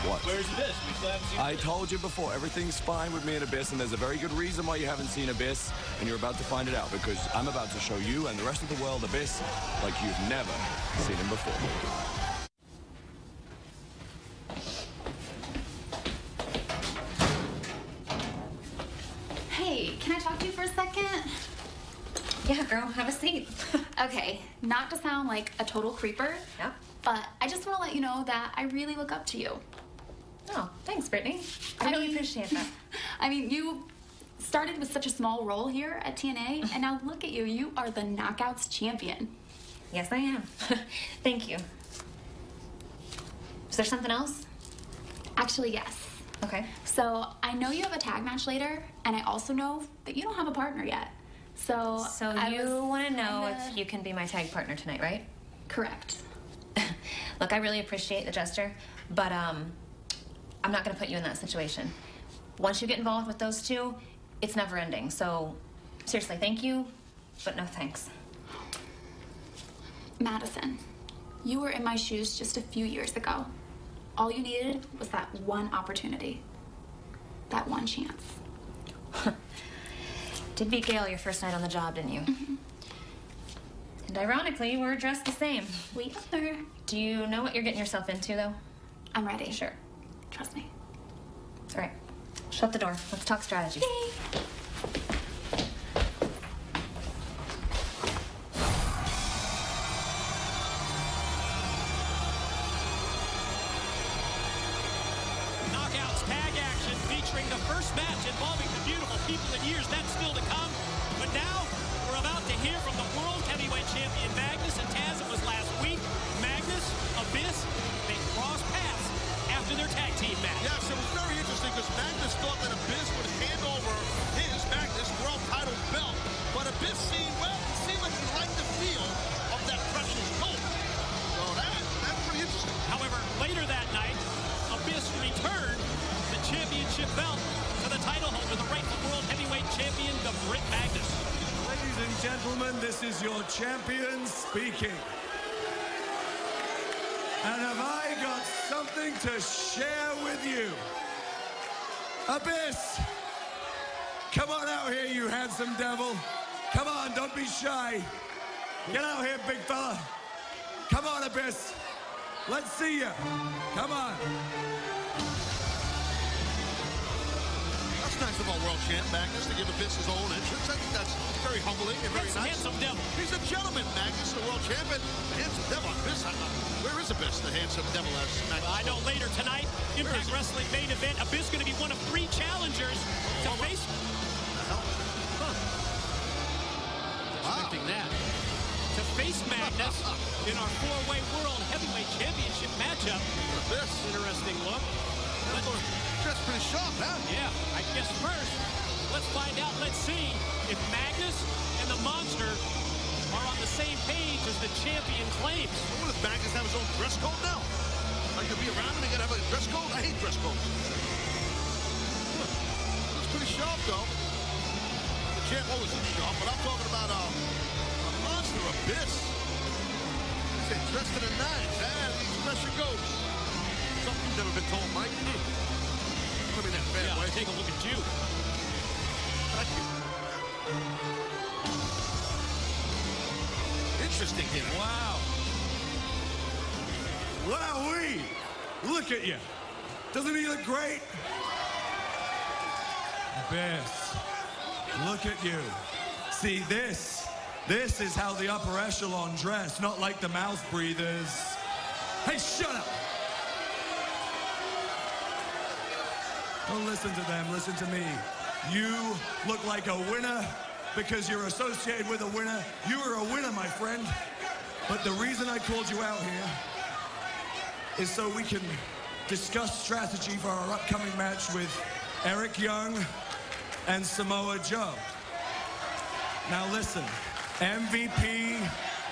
What? Where's Abyss? We still haven't seen I told you before, everything's fine with me and Abyss, and there's a very good reason why you haven't seen Abyss, and you're about to find it out, because I'm about to show you and the rest of the world Abyss like you've never seen him before. Hey, can I talk to you for a second? Yeah, girl, have a seat. Okay, not to sound like a total creeper, Yep. but I just want to let you know that I really look up to you. Oh, thanks, Brittany. I really appreciate that. I mean, you started with such a small role here at TNA, and now look at you. You are the Knockouts champion. Yes, I am. Thank you. Is there something else? Actually, yes. Okay. So I know you have a tag match later, and I also know that you don't have a partner yet. So you want to know if you can be my tag partner tonight, right? Correct. Look, I really appreciate the gesture, but I'm not going to put you in that situation. Once you get involved with those two, it's never ending. So seriously, thank you, but no thanks. Madison, you were in my shoes just a few years ago. All you needed was that one opportunity. That one chance. Did beat Gail your first night on the job, didn't you? Mm-hmm. And ironically, we're dressed the same. We are. Do you know what you're getting yourself into, though? I'm ready. Sure. Trust me. All right. Shut the door. Let's talk strategy. Yay. Knockouts tag action featuring the first match involving the beautiful people in years. That's still to come. But now we're about to hear from the world heavyweight champion Magnus and Taz. It was last week. Magnus, Abyss, they crossed paths after their tag team match. Yes, it was very interesting because Magnus thought that Abyss would hand over his Magnus world title belt. But Abyss seemed like he liked the feel of that precious gold. So that's pretty interesting. However, later that night, Abyss returned the championship belt to the title holder, the rightful world heavyweight champion, the Brit Magnus. Ladies and gentlemen, this is your champion speaking. And have I got something to share with you? Abyss! Come on out here, you handsome devil. Come on, don't be shy. Get out here, big fella. Come on, Abyss. Let's see you. Come on. That's nice of our world champ, Magnus, to give Abyss his own entrance. I think that's very humbling and very nice. Handsome devil. He's a gentleman, Magnus, the world champion. Handsome devil. Abyss, where is Abyss, the handsome devil? As Magnus I know later tonight, Impact Wrestling main event, Abyss going to be one of 3 challengers to face. Expecting that. To face Magnus in our 4-way world heavyweight championship matchup. Abyss. Interesting look. That's pretty sharp, huh? Yeah, I guess first, let's find out, let's see if Magnus and the Monster are on the same page as the champion claims. What if Magnus have his own dress code now? Like to be around and they gotta have a dress code? I hate dress codes. Looks pretty sharp, though. The champ always looks sharp, but I'm talking about a Monster Abyss. He's dressed to the nines, and these special goats. Something you've never been told, Mike. I mean, that bad way. Take a look at you. Thank you. Interesting here. Wow. Wowee! Look at you. Doesn't he look great? Abyss. Look at you. See, this is how the upper echelon dress, not like the mouth breathers. Hey, shut up! Don't listen to them, listen to me. You look like a winner because you're associated with a winner. You are a winner, my friend. But the reason I called you out here is so we can discuss strategy for our upcoming match with Eric Young and Samoa Joe. Now listen, MVP,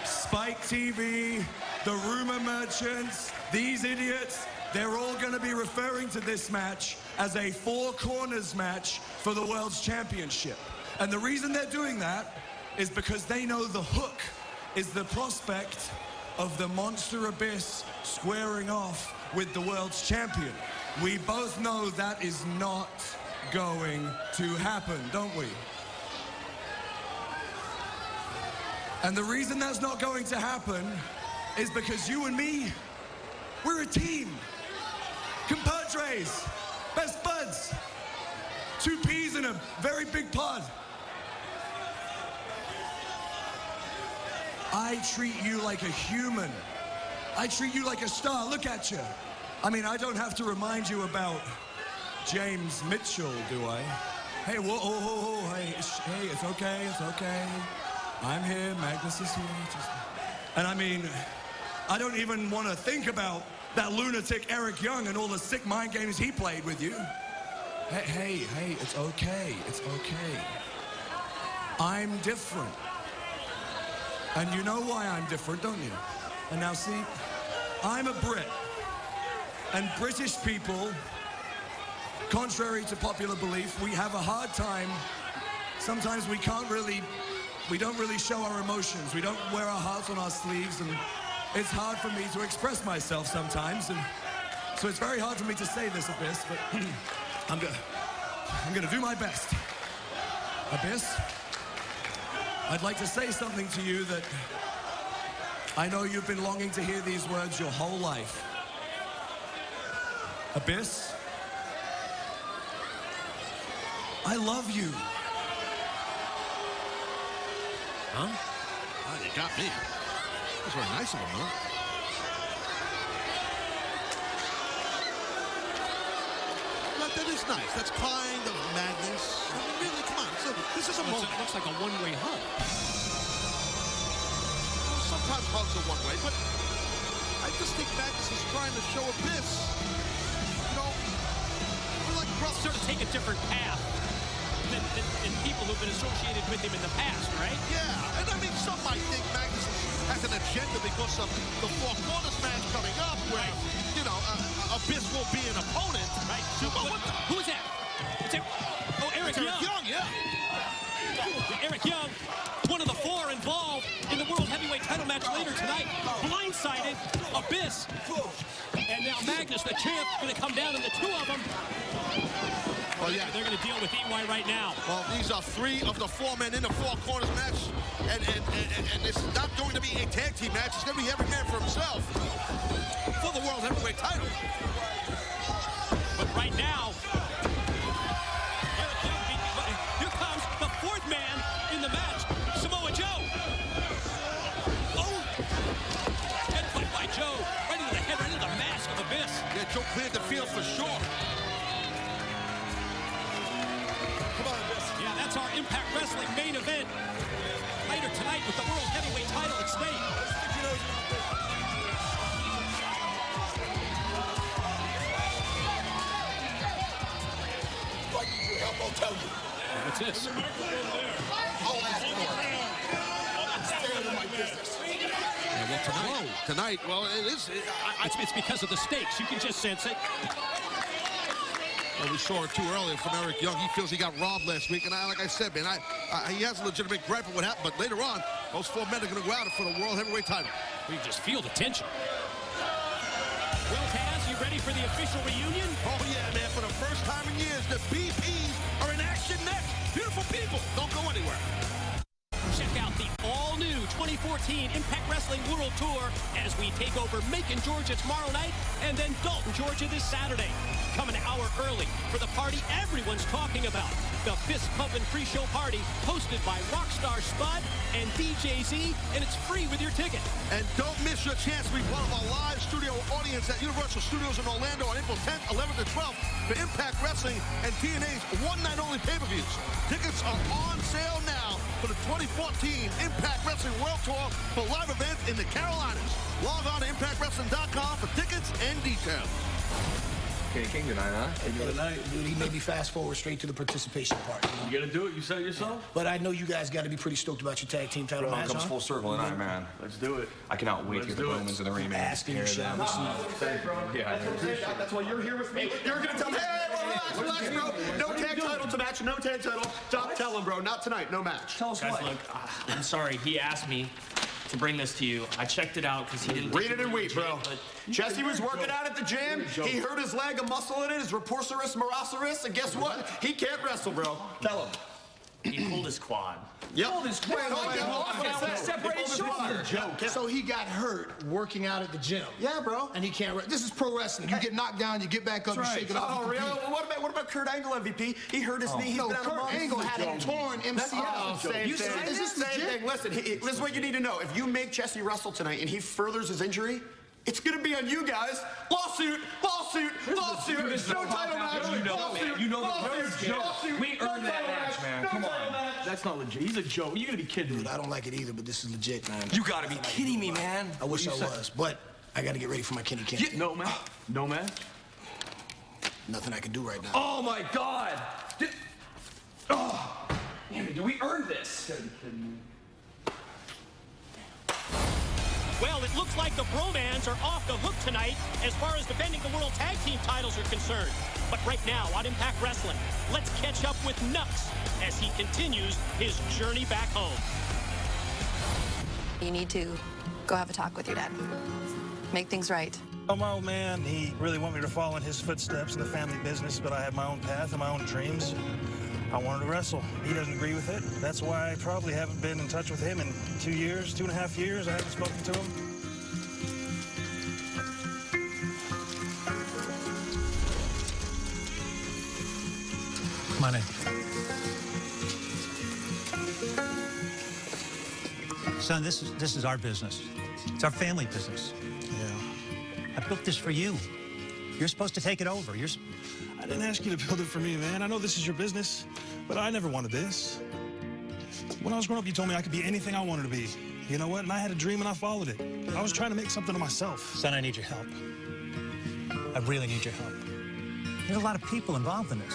Spike TV, the rumor merchants, these idiots, they're all going to be referring to this match as a 4 corners match for the World's Championship. And the reason they're doing that is because they know the hook is the prospect of the Monster Abyss squaring off with the World's Champion. We both know that is not going to happen, don't we? And the reason that's not going to happen is because you and me, we're a team. Compadres, best buds, 2 peas in a very big pod. I treat you like a human. I treat you like a star. Look at you. I mean, I don't have to remind you about James Mitchell, do I? Hey, whoa, hey, it's okay, it's okay. I'm here, Magnus is here. And I mean, I don't even want to think about that lunatic Eric Young and all the sick mind games he played with you. Hey, it's okay, it's okay. I'm different. And you know why I'm different, don't you? And now see, I'm a Brit. And British people, contrary to popular belief, we have a hard time. Sometimes we don't really show our emotions. We don't wear our hearts on our sleeves, and it's hard for me to express myself sometimes. And so it's very hard for me to say this, Abyss, but I'm gonna do my best. Abyss, I'd like to say something to you that I know you've been longing to hear these words your whole life. Abyss, I love you. Huh? Oh, they got me. That was very nice of them, huh? But that is nice. That's kind of Magnus. I mean, really, come on. This is a moment. It looks like a one-way hug. Well, sometimes hugs are one way, but I just think Magnus is trying to show Abyss. You know, we're like brothers. Sort of take a different path than people who've been associated with him in the past, right? Yeah, and I mean, some might think Magnus has an agenda because of the Four Corners match coming up, where, you know, Abyss will be an opponent. Right. Who is that? Oh, Eric Young. Yeah. Eric Young, one of the four involved in the World Heavyweight title match later tonight. Blindsided Abyss. And now Magnus, the champ, going to come down, and the two of them, well, yeah, they're going to deal with EY right now. Well, these are three of the four men in the Four Corners match, and it's not going to be a tag team match. It's going to be every man for himself for the World Heavyweight title. But right now, here comes the fourth man in the match, Samoa Joe. Oh! Headbutt by Joe, right into the head, right into the mask of Abyss. Yeah, Joe cleared the field for sure. Yeah, that's our Impact Wrestling main event later tonight with the World Heavyweight title at stake. If I need your help, I'll tell you. What's this? I'll ask for it. Stay out of my business. Well, tonight, well, it is. It's because of the stakes. You can just sense it. Well, we saw it too earlier from Eric Young. He feels he got robbed last week, and like I said, man, he has a legitimate gripe of what happened. But later on, those four men are going to go out for the World Heavyweight title. We can just feel the tension. Well, Taz, you ready for the official reunion? Oh yeah, man! For the first time in years, the BPs are in action next. Beautiful people, don't go anywhere. Check out the all-new 2014 Impact Wrestling World Tour as we take over Macon, Georgia tomorrow night, and then Dalton, Georgia this Saturday. Come an hour early for the party everyone's talking about. The Fist Pumpin' Pre-Show Party, hosted by Rockstar Spud and DJ Z, and it's free with your ticket. And don't miss your chance to be part of our live studio audience at Universal Studios in Orlando on April 10th, 11th, and 12th for Impact Wrestling and TNA's one-night-only pay-per-views. Tickets are on sale now for the 2014 Impact Wrestling World Tour for live events in the Carolinas. Log on to ImpactWrestling.com for tickets and details. King tonight, huh? Tonight, dude, he made me fast forward straight to the participation part. You gotta do it. You said it yourself. But I know you guys got to be pretty stoked about your tag team title match, Comes full circle tonight, man. Let's do it. I cannot wait to get the Bowmans in the ring. Asking you, shall we see? Yeah, that's why you're here with me. You're gonna tell me, hey, relax, bro. No tag title to match, no tag title. Tell him, bro, not tonight, no match. Tell us what. Look, I'm sorry. He asked me to bring this to you. I checked it out because he didn't read it and weep, bro. Jesse was working out at the gym. He hurt his leg, a muscle in it, his Raporceris Moroceris, and guess what? He can't wrestle, bro. Tell him. He pulled his quad. Yep. Pulled his quad. Separated shoulder. So he got hurt working out at the gym. Yeah, bro. And he can't. This is pro wrestling. You get knocked down, you get back up, you shake it off. Oh, really? Well, what about Kurt Angle, MVP? He hurt his knee. He's been out a month. Kurt Angle had a torn MCL. Same thing. Is this the same thing? Listen, this is what you need to know. If you make Jesse wrestle tonight and he furthers his injury, It's gonna be on you guys. Lawsuit, lawsuit, lawsuit. No title match. Lawsuit, You know lawsuit. we earned that match, man. Come on. That's not legit. He's a joke. You gotta be kidding me. Dude, I don't like it either, but this is legit, man. You gotta be kidding me, man. I wish I was, but I gotta get ready for my Kenny King. No, man. No, man. Nothing I can do right now. Oh, my God. Oh, damn it. Do we earn this? You gotta be kidding me. Well, it looks like the Bromans are off the hook tonight as far as defending the World Tag Team titles are concerned. But right now on Impact Wrestling, let's catch up with Nux as he continues his journey back home. You need to go have a talk with your dad. Make things right. Oh, my old man, he really wanted me to follow in his footsteps in the family business, but I have my own path and my own dreams. I wanted to wrestle. He doesn't agree with it. That's why I probably haven't been in touch with him in 2 years, 2.5 years. I haven't spoken to him. Come on in. Son, this is our business. It's our family business. Yeah. I built this for you. You're supposed to take it over. I didn't ask you to build it for me, man. I know this is your business, but I never wanted this. When I was growing up, you told me I could be anything I wanted to be. You know what? And I had a dream and I followed it. I was trying to make something of myself. Son, I need your help. I really need your help. There's a lot of people involved in this.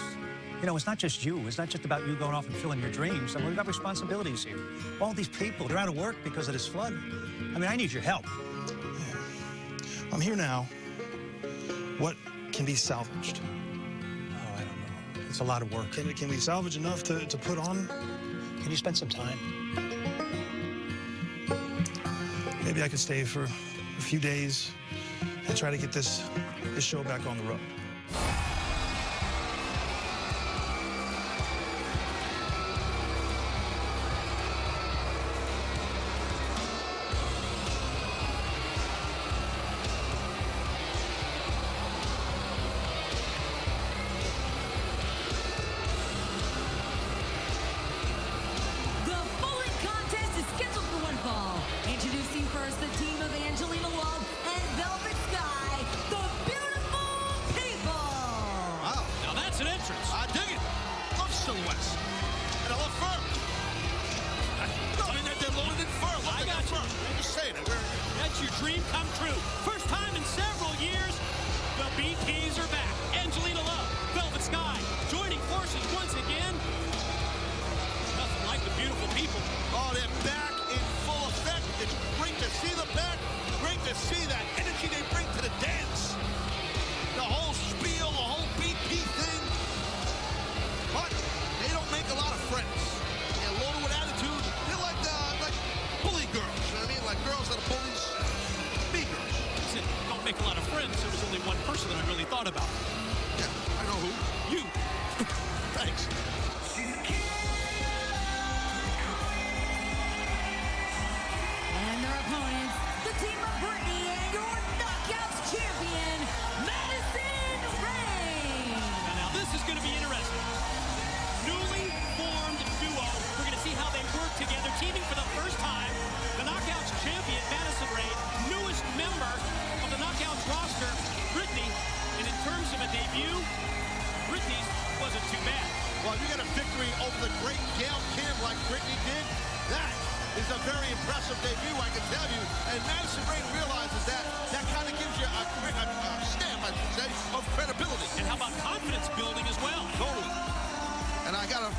You know, it's not just you. It's not just about you going off and fulfilling your dreams. I mean, we've got responsibilities here. All these people, they're out of work because of this flood. I mean, I need your help. Yeah. I'm here now. What can be salvaged? Oh, I don't know. It's a lot of work. Can we salvage enough to put on? Can you spend some time? Maybe I could stay for a few days and try to get this show back on the road.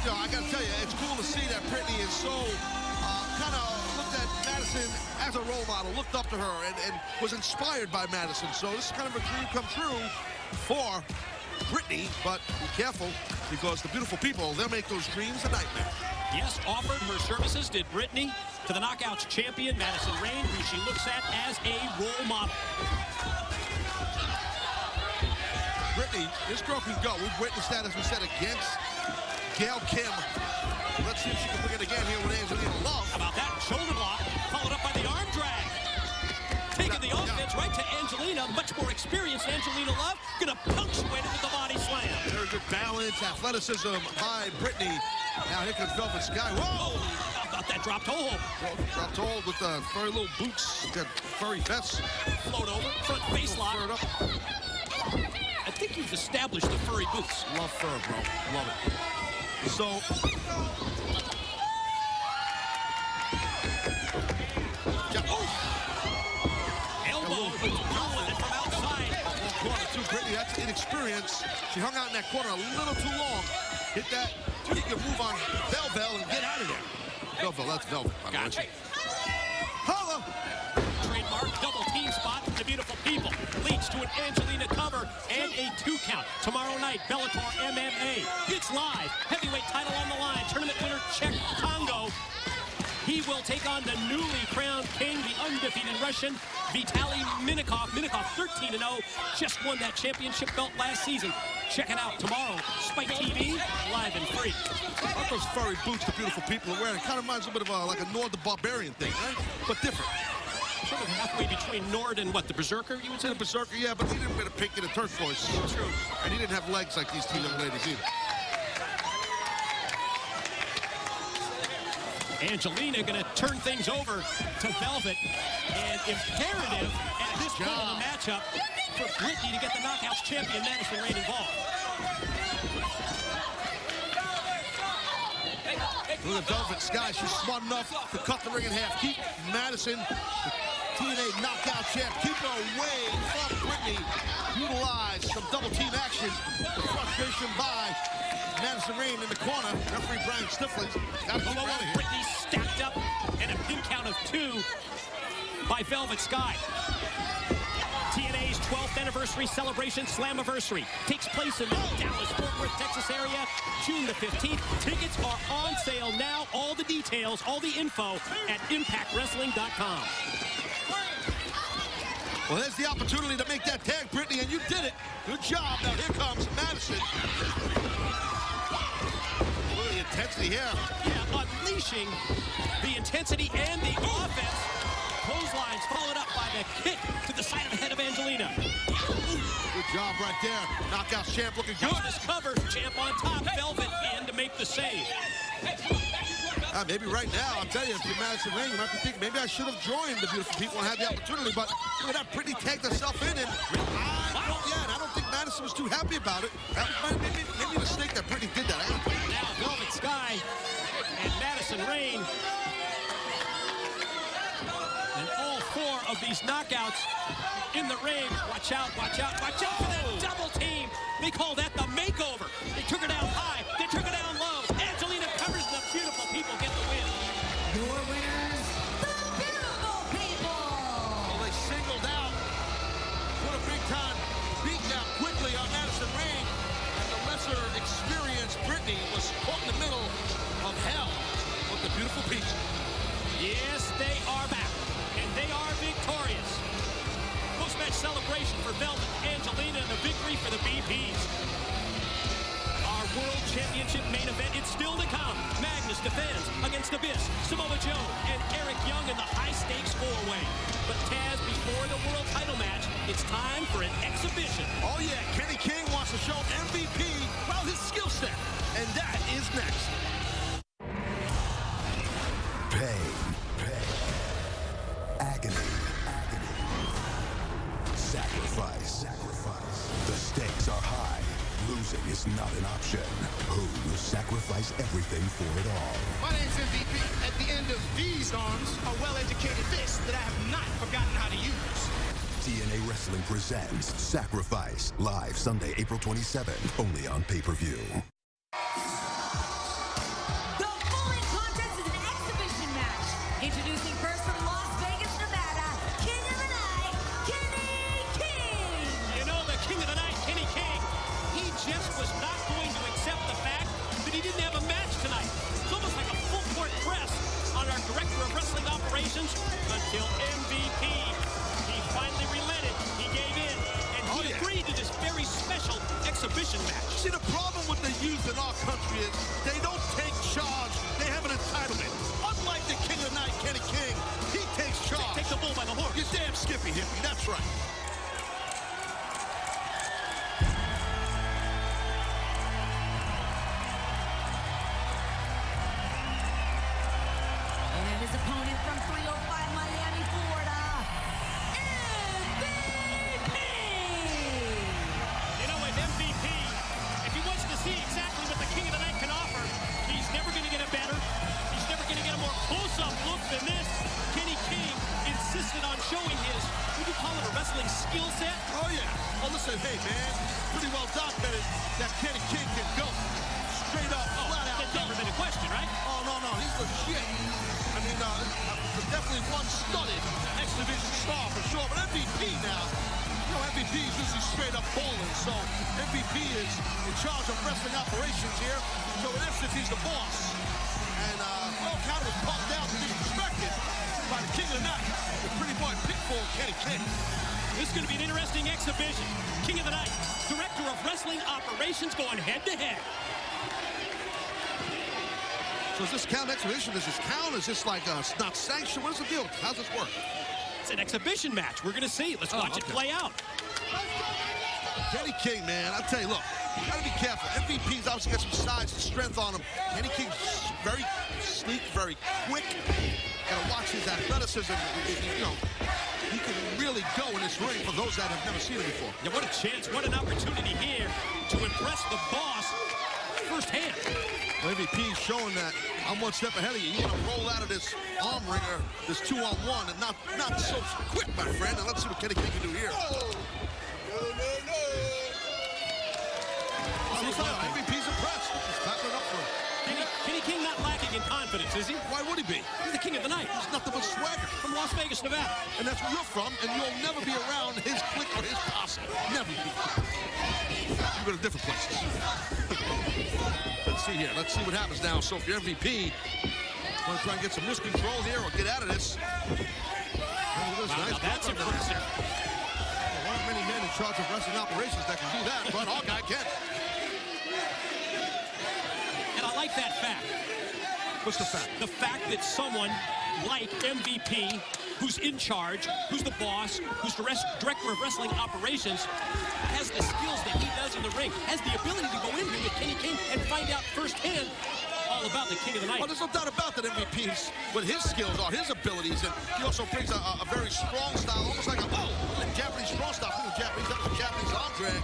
I gotta tell you, it's cool to see that Brittany is so kind of looked at Madison as a role model, looked up to her, and was inspired by Madison. So this is kind of a dream come true for Brittany, but be careful, because the beautiful people, they'll make those dreams a nightmare. Yes, offered her services did Brittany to the Knockouts champion, Madison Rayne, who she looks at as a role model. Brittany, this girl can go. We've witnessed that, as we said, against Gail Kim. Let's see if she can bring it again here with Angelina Love. How about that? Shoulder block, followed up by the arm drag. Taking the offense right to Angelina, much more experienced Angelina Love, gonna punctuate it with the body slam. Very good balance, athleticism by Brittany. Now here comes Velvet Sky. Whoa! Got that drop toe hold. Drop toe hold with furry little boots, got furry vests. Float over, front face lock. Furred up. I think you've established the furry boots. Love fur, bro. Love it. So, elbow from outside. Corner too, Brittany. That's inexperience. She hung out in that corner a little too long. Hit that. Get your move on Velvel and get out of there. Velvel, that's Velvet. Gotcha. Holla! Trademark double team spot from the beautiful people. Leads to an Angelina cover and a 2 count. Tomorrow night, Bellator MMA. It's live. Heavyweight title on the line. Tournament winner Czech Congo. He will take on the newly crowned king, the undefeated Russian, Vitaly Minakov. Minakov 13-0, just won that championship belt last season. Check it out tomorrow. Spike TV, live and free. What those furry boots the beautiful people are wearing? It kind of reminds a bit of like a Nord the Barbarian thing, right? But different. Sort of halfway between Nord and what, the Berserker, you would say? The Berserker, yeah, but he didn't wear the pink and the turquoise. True. And he didn't have legs like these two young ladies either. Angelina going to turn things over to Velvet. And imperative at this point in the matchup for Brittany to get the Knockouts champion, Madison Rayne, involved. Look at Velvet Sky. She's smart enough to cut the ring in half. Keep Madison, the TNA knockout champ, keep her away from Brittany. Utilize some double team action. The frustration by Madison Rayne in the corner. Referee Brian Stiflin. Got to keep her out of here. Brittany stacked up and a pin count of 2 by Velvet Sky. TNA's 12th anniversary celebration Slammiversary takes place in the Dallas-Fort Worth, Texas area, June the 15th. Tickets are on sale now. All the details, all the info at ImpactWrestling.com. Well, there's the opportunity to make that tag, Brittany, and you did it. Good job. Now here comes Madison. Look at the intensity here. Yeah, unleashing the intensity and the offense. Clotheslines followed up by the kick to the side of the head of Angelina. Good job right there. Knockouts champ looking good. This cover, champ on top, Velvet in to make the save. Maybe right now, I'll tell you, if you're Madison Rayne, you might be thinking, maybe I should have joined the beautiful people and had the opportunity, but look at that, Brittany tagged herself in, and I don't think Madison was too happy about it. That was maybe a mistake that Brittany did that. Now Velvet Sky and Madison Rayne. And all 4 of these knockouts in the ring. Watch out, watch out, watch out for that double team. They call that the makeover. They took her down high, they took her down low. Angelina covers, the beautiful people get the win. Your winners, the beautiful people. Well, they singled out, put a big-time beat down quickly on Madison Rayne, and the lesser experienced Brittany was caught in the middle of hell with the beautiful people. Yes, they are back, and they are victorious. Post-match celebration for Velvet, Angelina, and the victory for the BPs. Our World Championship main event, it's still to come. Magnus defends against Abyss, Samoa Joe, and Eric Young in the high-stakes 4-way. But Taz, before the world title match, it's time for an exhibition. Oh, yeah, Kenny King wants to show MVP, well, his skill set, and that is next. Pain, agony, sacrifice. The stakes are high. Losing is not an option. Who will sacrifice everything for it all? My name's MVP. At the end of these arms, a well-educated fist that I have not forgotten how to use. TNA Wrestling presents Sacrifice, live Sunday, April 27th, only on pay-per-view. The following contest is an exhibition match. Introducing first from Las Vegas, Nevada, King of the Night, Kenny King. You know, the King of the Night, Kenny King, he just was not going to accept the fact that he didn't have a match tonight. It's almost like a full-court press on our Director of Wrestling Operations until MVP. He finally relented, he gave in, and he agreed to this very special exhibition match. See, the problem with the youth in our country is they don't take charge. They have an entitlement. Unlike the King of the Night, Kenny King, he takes charge. Take the bull by the horn. You're damn skippy, hippie. That's right. wrestling skill set? Oh, yeah. Oh, listen, hey, man, pretty well documented that Kenny King can go. Straight up, flat out. That's never been a question, right? Oh, no, he's legit. I mean, definitely one studded X-Division star for sure, but MVP now, you know, MVP is usually straight up bowling, so MVP is in charge of wrestling operations here, so in essence, he's the boss. And, well, Counter was pumped out to be respected by the King of the Night, the pretty boy Pitbull Kenny King. This is going to be an interesting exhibition. King of the Night, Director of Wrestling Operations going head-to-head. So is this count exhibition? Does this count? Is this like not sanctioned? What is the deal? How's this work? It's an exhibition match. We're going to see. Let's watch it play out. Kenny King, man, I'll tell you, look, you got to be careful. MVP's obviously got some size and strength on him. Kenny King's very sleek, very quick. Got to watch his athleticism. You know, he can really go in this ring for those that have never seen him before. Yeah, what a chance, what an opportunity here to impress the boss firsthand. MVP's showing that I'm one step ahead of you. You want to roll out of this arm ringer, this 2-on-1, and not so quick, my friend. And let's see what Kenny King can do here. MVP's impressed. He's clapping it up for him. Kenny King not lacking in confidence, is he? Why would he be? He's the King of the Night. He's nothing but swagger. From Las Vegas, Nevada. And that's where you're from, and you'll never be around his clique or his posse. Never be. You go to different places. Let's see here. Let's see what happens now. So if you're MVP, want to try and get some wrist control here or get out of this. Wow, that's impressive. There aren't many men in charge of wrestling operations that can do that, but our guy can. And I like that fact. What's the fact? The fact that someone like MVP, who's in charge, who's the boss, who's the director of wrestling operations, has the skills that he does in the ring, has the ability to go in here with Kenny King and find out firsthand all about the King of the Night. Well, there's no doubt about that. MVP's, what his skills are, his abilities, and he also brings a very strong style, almost like a Japanese strong style. That was a Japanese arm drag, a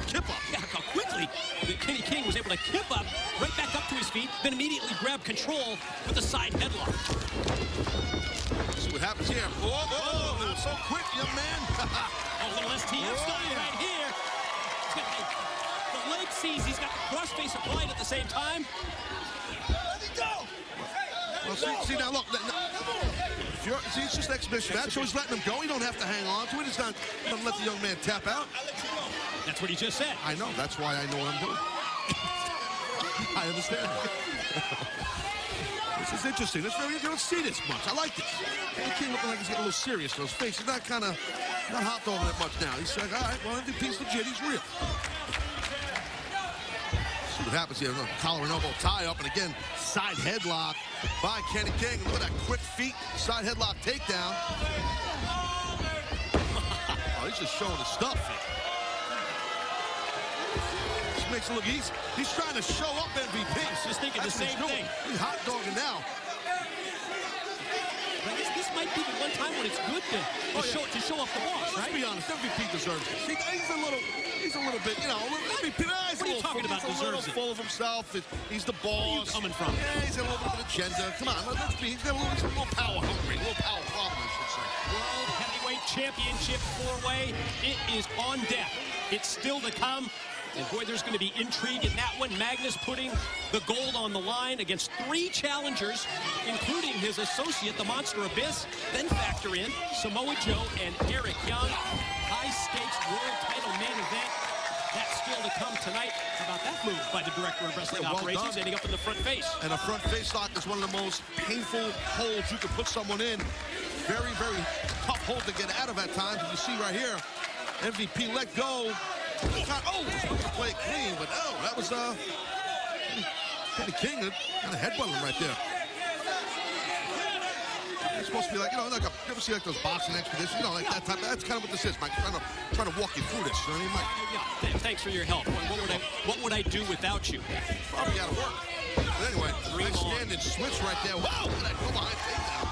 kip up. Yeah, how quickly that Kenny King was able to kip up, right back up to his feet, then immediately grab control with a side headlock. See what happens here. Oh, it was so quick, young man. A little STF style right here. The leg sees he's got crossface applied at the same time. Well, see now, look. See, it's just an exhibition match, so he's letting him go. He don't have to hang on to it. He's not going to let the young man tap out. That's what he just said. I know. That's why I know what I'm doing. I understand. This is interesting. This very, you don't see this much. I like this. Kenny King looking like he's getting a little serious in his face. He's not not hot dogging it much now. He's like, all right, well, MVP's legit. He's real. See what happens here. Collar and elbow tie up, and again, side headlock by Kenny King. Look at that quick feet, side headlock takedown. Oh, he's just showing his stuff here. This makes it look easy. He's trying to show up MVP. He's just thinking the same thing. He's hot dogging now. This might be the one time when it's good to show off the boss, right? Let's be honest, MVP deserves it. See, he's a little bit, you know, MVP. What are you talking about? He's a little full of himself. He's the boss. Where are you coming from? Yeah, he's got a little bit of agenda. Come on, let's be. He's got a little power hungry, a little power problem, I should say. World Heavyweight Championship four-way. It is on deck. It's still to come. And boy, there's going to be intrigue in that one. Magnus putting the gold on the line against 3 challengers, including his associate, the Monster Abyss. Then factor in Samoa Joe and Eric Young. High-stakes world title main event. That's still to come tonight. How about that move by the Director of Wrestling Operations, ending up in the front face? And a front face lock is one of the most painful holds you can put someone in. Very, very tough hold to get out of at times. And you see right here, MVP let go. Supposed to play it clean, but that was Kenny King kind of headbutting him right there. It's supposed to be like, you ever see like those boxing expeditions? You know, like that type. That's kind of what this is, Mike. Trying to walk you through this. You know what I mean, Mike? Yeah, thanks for your help. What would I do without you? Probably out of work. But anyway, nice standing switch right there. Wow, look at that go behind takedown.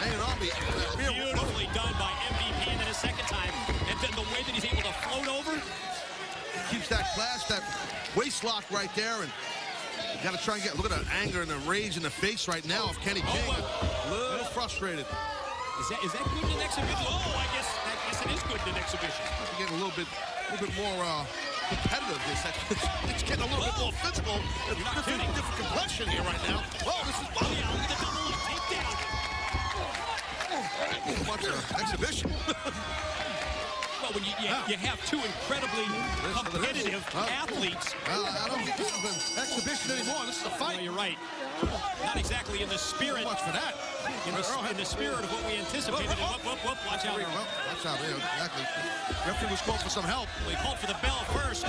Hanging on me. Beautifully done by MVP, and then a second time. And then the way that he's able to float over. Keeps that clash, that waist lock right there, and you got to try and look at the anger and the rage in the face right now of Kenny King. A little frustrated. Is that good in an exhibition? Oh, I guess it is good in an exhibition. We're getting a little bit more competitive. It's getting a little bit more physical. Different complexion here right now. Oh, this is look at the double leg takedown. Much exhibition. Well, when you have two incredibly competitive athletes. I don't think this is an exhibition anymore. This is a fight. No, you're right. Not exactly in the spirit. Much for that. In the spirit of what we anticipated. Whoop, watch out. Watch out, yeah, exactly. Referee was called for some help. We called for the bell first.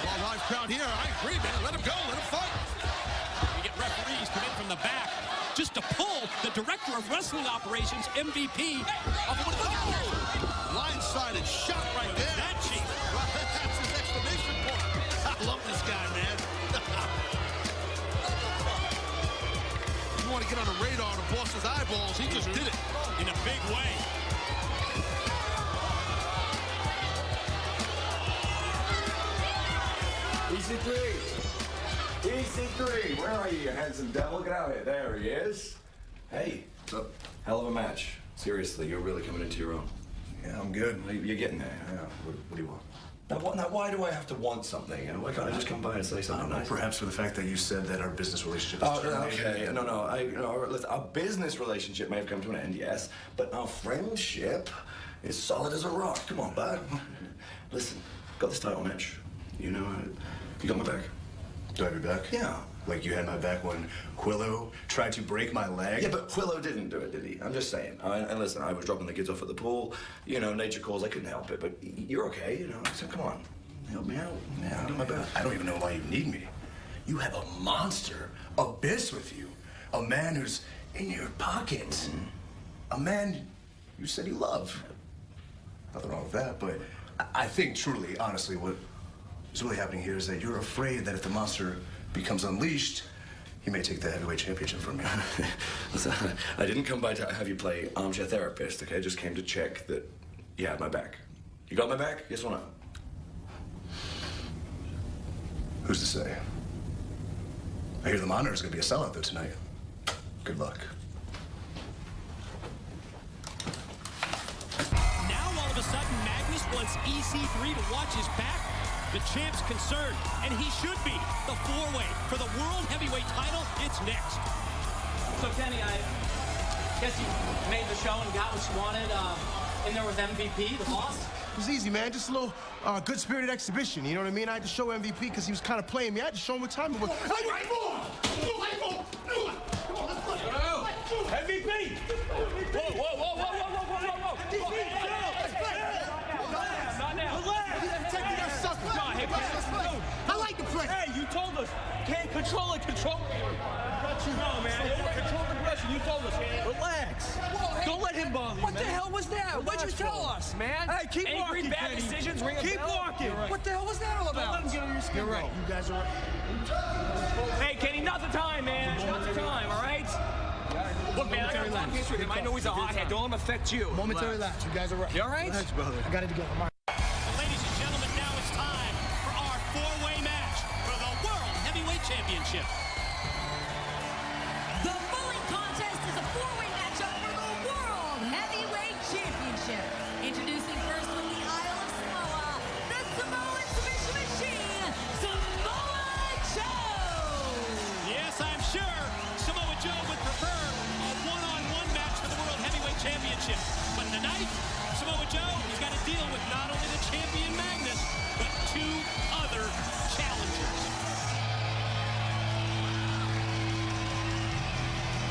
Well, live crowd here. I agree, man. Let him go. Let him fight. We get referees come in from the back just to pull the director of wrestling operations, MVP, of one of the Line-sided shot right there. That cheap. That's his exclamation point. I love this guy, man. You want to get on the radar to Boss's eyeballs, he just did it. In a big way. EC3, where are you, you handsome devil? Get out here. There he is. Hey, hell of a match. Seriously, you're really coming into your own. Yeah, I'm good. You're getting there. Yeah. What do you want? Now, why do I have to want something? You know, why can't I just come by and say something nice? Perhaps for the fact that you said that our business relationship is terminated. Okay. No. Listen, our business relationship may have come to an end, yes, but our friendship is solid as a rock. Come on, bud. Listen, got this title match. You know, you got my back. Do I have your back? Yeah. Like you had my back when Quillo tried to break my leg? Yeah, but Quillo didn't do it, did he? I'm just saying. And listen, I was dropping the kids off at the pool. You know, nature calls. I couldn't help it. But you're okay, you know. So come on. Help me out. Yeah, I'll do my best. I don't even know why you need me. You have a monster, Abyss, with you. A man who's in your pocket. Mm-hmm. A man you said you love. Nothing wrong with that, but I think truly, honestly, what is really happening here is that you're afraid that if the monster becomes unleashed, he may take the heavyweight championship from you. Listen, I didn't come by to have you play armchair therapist, okay? I just came to check that you had my back. You got my back? Yes or no? Who's to say? I hear the Monitor's gonna be a sellout, though, tonight. Good luck. Now, all of a sudden, Magnus wants EC3 to watch his back. The champ's concerned, and he should be. The four-way for the World Heavyweight title, it's next. So, Kenny, I guess you made the show and got what you wanted in there with MVP, the boss? It was easy, man. Just a little good-spirited exhibition, you know what I mean? I had to show MVP because he was kind of playing me. I had to show him what time it was. Come on, let's play. MVP! Whoa. Not now. I like the play. Hey, you told us. Can't control it. Control. No, man. Control the aggression. You told us. Relax. Whoa, hey, don't let him bother you, What man. the hell was that? What'd you tell us, man? Hey, keep Angry, walking, bad Kenny. decisions, ring a Keep bell. walking. Right. What the hell was that all about? Don't let him get on your skin. You're right. You guys are right. Hey, Kenny, not the time, man. Not the time, all right? Look, man, I got to talk history with him. I know he's a hothead. Don't let him affect you. Momentary lapse. You guys are right. You all right? Thanks, brother. I got it together. Ladies and gentlemen, now it's time for our four-way match for the World Heavyweight Championship. The following contest is a four-way matchup for the World Heavyweight Championship. Introducing first from the Isle of Samoa, the Samoan submission machine, Samoa Joe. Yes, I'm sure Samoa Joe would prefer a one-on-one match for the World Heavyweight Championship. But tonight, Samoa Joe has got to deal with not only the champion Magnus, but two other challengers.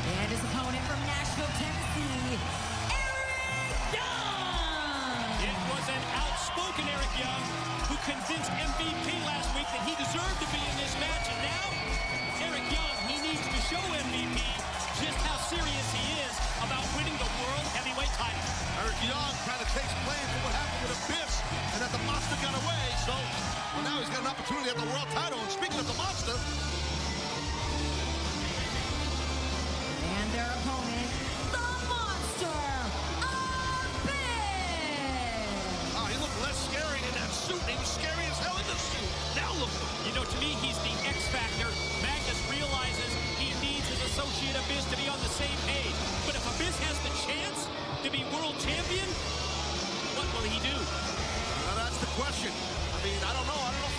And his opponent from Nashville, Tennessee, Eric Young. It was an outspoken Eric Young who convinced MVP last week that he deserved to be in this match. And now, Eric Young, he needs to show MVP just how serious he is about winning the World Heavyweight title. Eric Young kind of takes blame for what happened with Abyss and that the monster got away. So, well, now he's got an opportunity at the world title. And speaking of the monster, And their opponent, the Monster, Abyss. he looked less scary in that suit. He was scary as hell in the suit. Now look at him. You know, to me, he's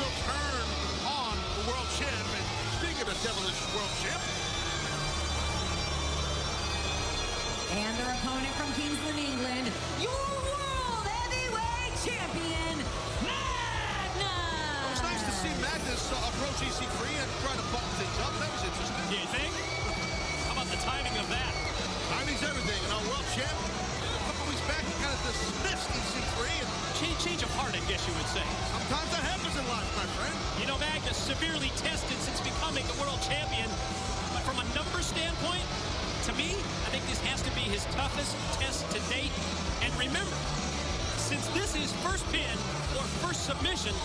will turn on the world champ. And speaking of devilish world champ. And their opponent from Kingsland, England, your World Heavyweight Champion, Magnus! It was nice to see Magnus approach EC3 and try to bump things up. That was interesting. Do you think? How about the timing of that? Timing's everything. And our world champ, a couple weeks back, he kind of dismissed EC3. And change of heart, I guess you would say. Sometimes that happens in life, my friend. You know, Magnus, severely tested since becoming the world champion. But from a numbers standpoint, to me, I think this has to be his toughest test to date. And remember, since this is first pin or first submission,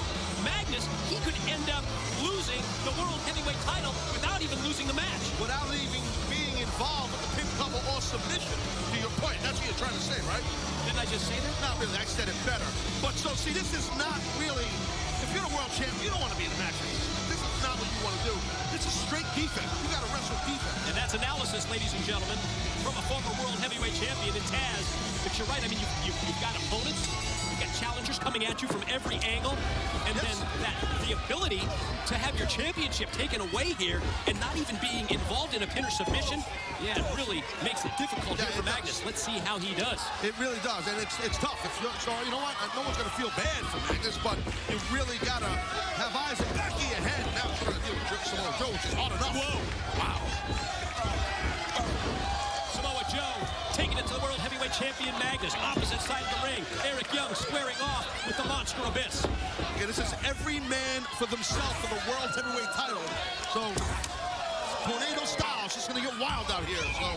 Magnus, he could end up losing the World Heavyweight title without even losing the match. Without even being involved with the pin cover or submission, to your point. That's what you're trying to say, right? Didn't I just say that? Not really. I said it better. But so, see, this is not really... If you're a world champ, you don't want to be in a match. This is not what you want to do. This is straight defense. You got to wrestle defense. And that's analysis, ladies and gentlemen, from a former World Heavyweight Champion in Taz. But you're right. I mean, you've got opponents. You've got challengers coming at you from every angle. And then the ability to have your championship taken away here and not even being involved in a pin or submission, yeah, it really makes it difficult here for Magnus. Let's see how he does. It really does, and it's tough. So, you know what? No one's going to feel bad for Magnus, but you really got to have eyes in the back of your head. Now we're trying to deal with Samoa Joe, which is hard enough. Whoa. Wow. Samoa Joe taking it to the World Heavyweight Champion Magnus. Opposite side of the ring. Eric Young squaring off with the Monster Abyss. Okay, this is every man for themselves for the World Heavyweight title. So, tornado style. It's just going to get wild out here. So,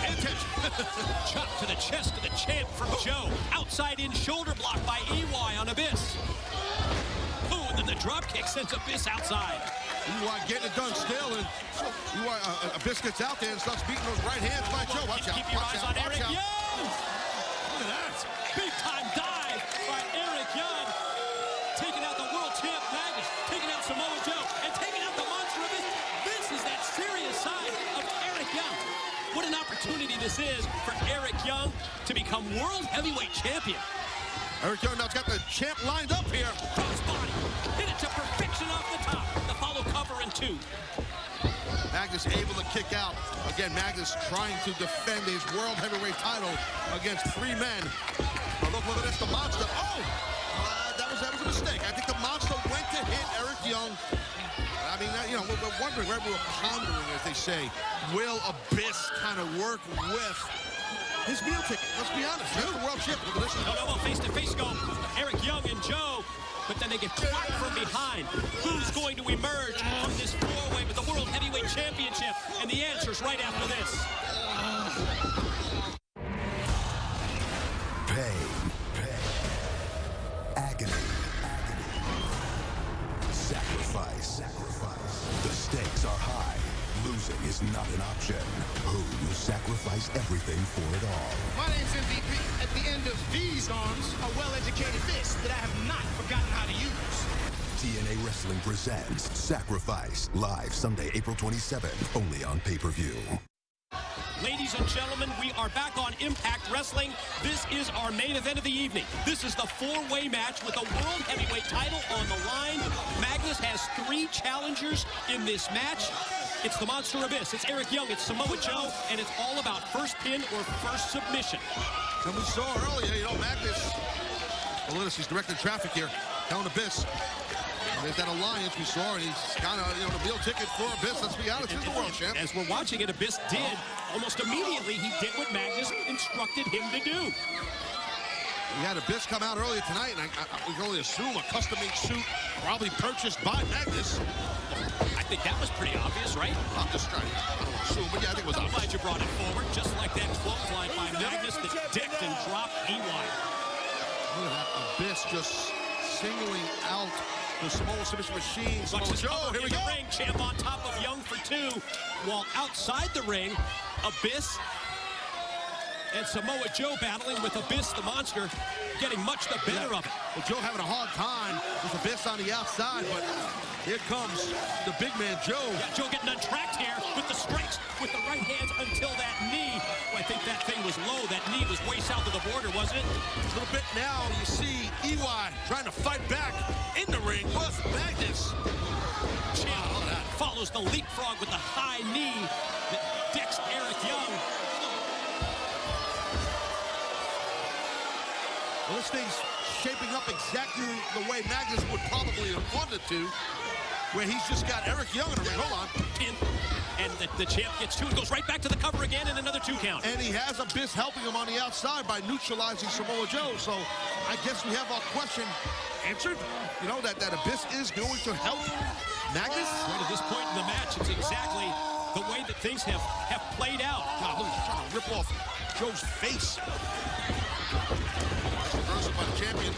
pay attention. Chop to the chest of the champ from Joe. Outside in shoulder block by EY on Abyss. Ooh, and then the drop kick sends Abyss outside. EY getting it done still, and Abyss gets out there and starts beating those right hands by Joe. Watch out. Keep your eyes on Eric Young. Look at that. Big time dive by Eric Young. Taking out the world champ Magnus. Taking out Samoa Joe. And taking out the Monster Abyss. This is that serious side of Eric Young. What an opportunity this is for Eric Young to become World Heavyweight Champion. Eric Young now's got the champ lined up here. Crossbody. Hit it to perfection off the top. The follow cover in two. Magnus able to kick out. Again, Magnus trying to defend his World Heavyweight title against three men. Now look at this, the Monster. Oh! That was a mistake. I think the Monster went to hit Eric Young. I mean, you know, we're wondering, right? We were pondering, as they say, will Abyss kind of work with his meal ticket? Let's be honest. He's the world champ. Look at this. No, face-to-face go. Eric Young and Joe. But then they get clocked from behind. Who's going to emerge from this four-way with the World Heavyweight Championship? And the answer's right after this. Pain. Agony. Sacrifice. The stakes are high. Losing is not an option. Who will sacrifice everything for it all? My name's MVP. At the end of these arms, a well-educated fist that I have not forgotten how to use. TNA Wrestling presents Sacrifice, live Sunday, April 27th, only on pay-per-view. Ladies and gentlemen, we are back on Impact Wrestling. This is our main event of the evening. This is the four-way match with a World Heavyweight title on the line. Magnus has three challengers in this match. It's the Monster Abyss, it's Eric Young, it's Samoa Joe, and it's all about first pin or first submission. And we saw earlier, you know, Magnus, well, notice he's directing traffic here, down Abyss. And there's that alliance we saw, and he's kind of, you know, the meal ticket for Abyss. Let's be honest, he's the world champ. As we're watching it, Abyss did, almost immediately, he did what Magnus instructed him to do. We had Abyss come out earlier tonight, and we can only assume a custom-made suit probably purchased by Magnus. I think that was pretty obvious, right? I'm just trying to assume, but yeah, I think it was I'm obvious. glad you brought it forward, just like that clothesline by Magnus that decked and dropped EY. Look at that, Abyss just singling out the Samoa submission machine. Samoa Joe, here we go. Ring, champ on top of Young for two, while outside the ring, Abyss and Samoa Joe battling with Abyss, the monster, getting much the better of it. Well, Joe having a hard time with Abyss on the outside, but here comes the big man, Joe. Yeah, Joe getting untracked here with the strikes with the right hands until that knee. Well, I think that thing was low. That knee was way south of the border, wasn't it? A little bit now. You see EY trying to fight back in the ring with Magnus. Champ follows the leapfrog with the high knee that decks Eric Young. Well, this thing's shaping up exactly the way Magnus would probably have wanted to, where he's just got Eric Young in the ring. Hold on. And the champ gets two and goes right back to the cover again and another 2 count. And he has Abyss helping him on the outside by neutralizing Samoa Joe. So I guess we have our question answered. You know, that Abyss is going to help Magnus. Right at this point in the match, it's exactly the way that things have played out. God, look, he's trying to rip off Joe's face. Nice reversal by the champion.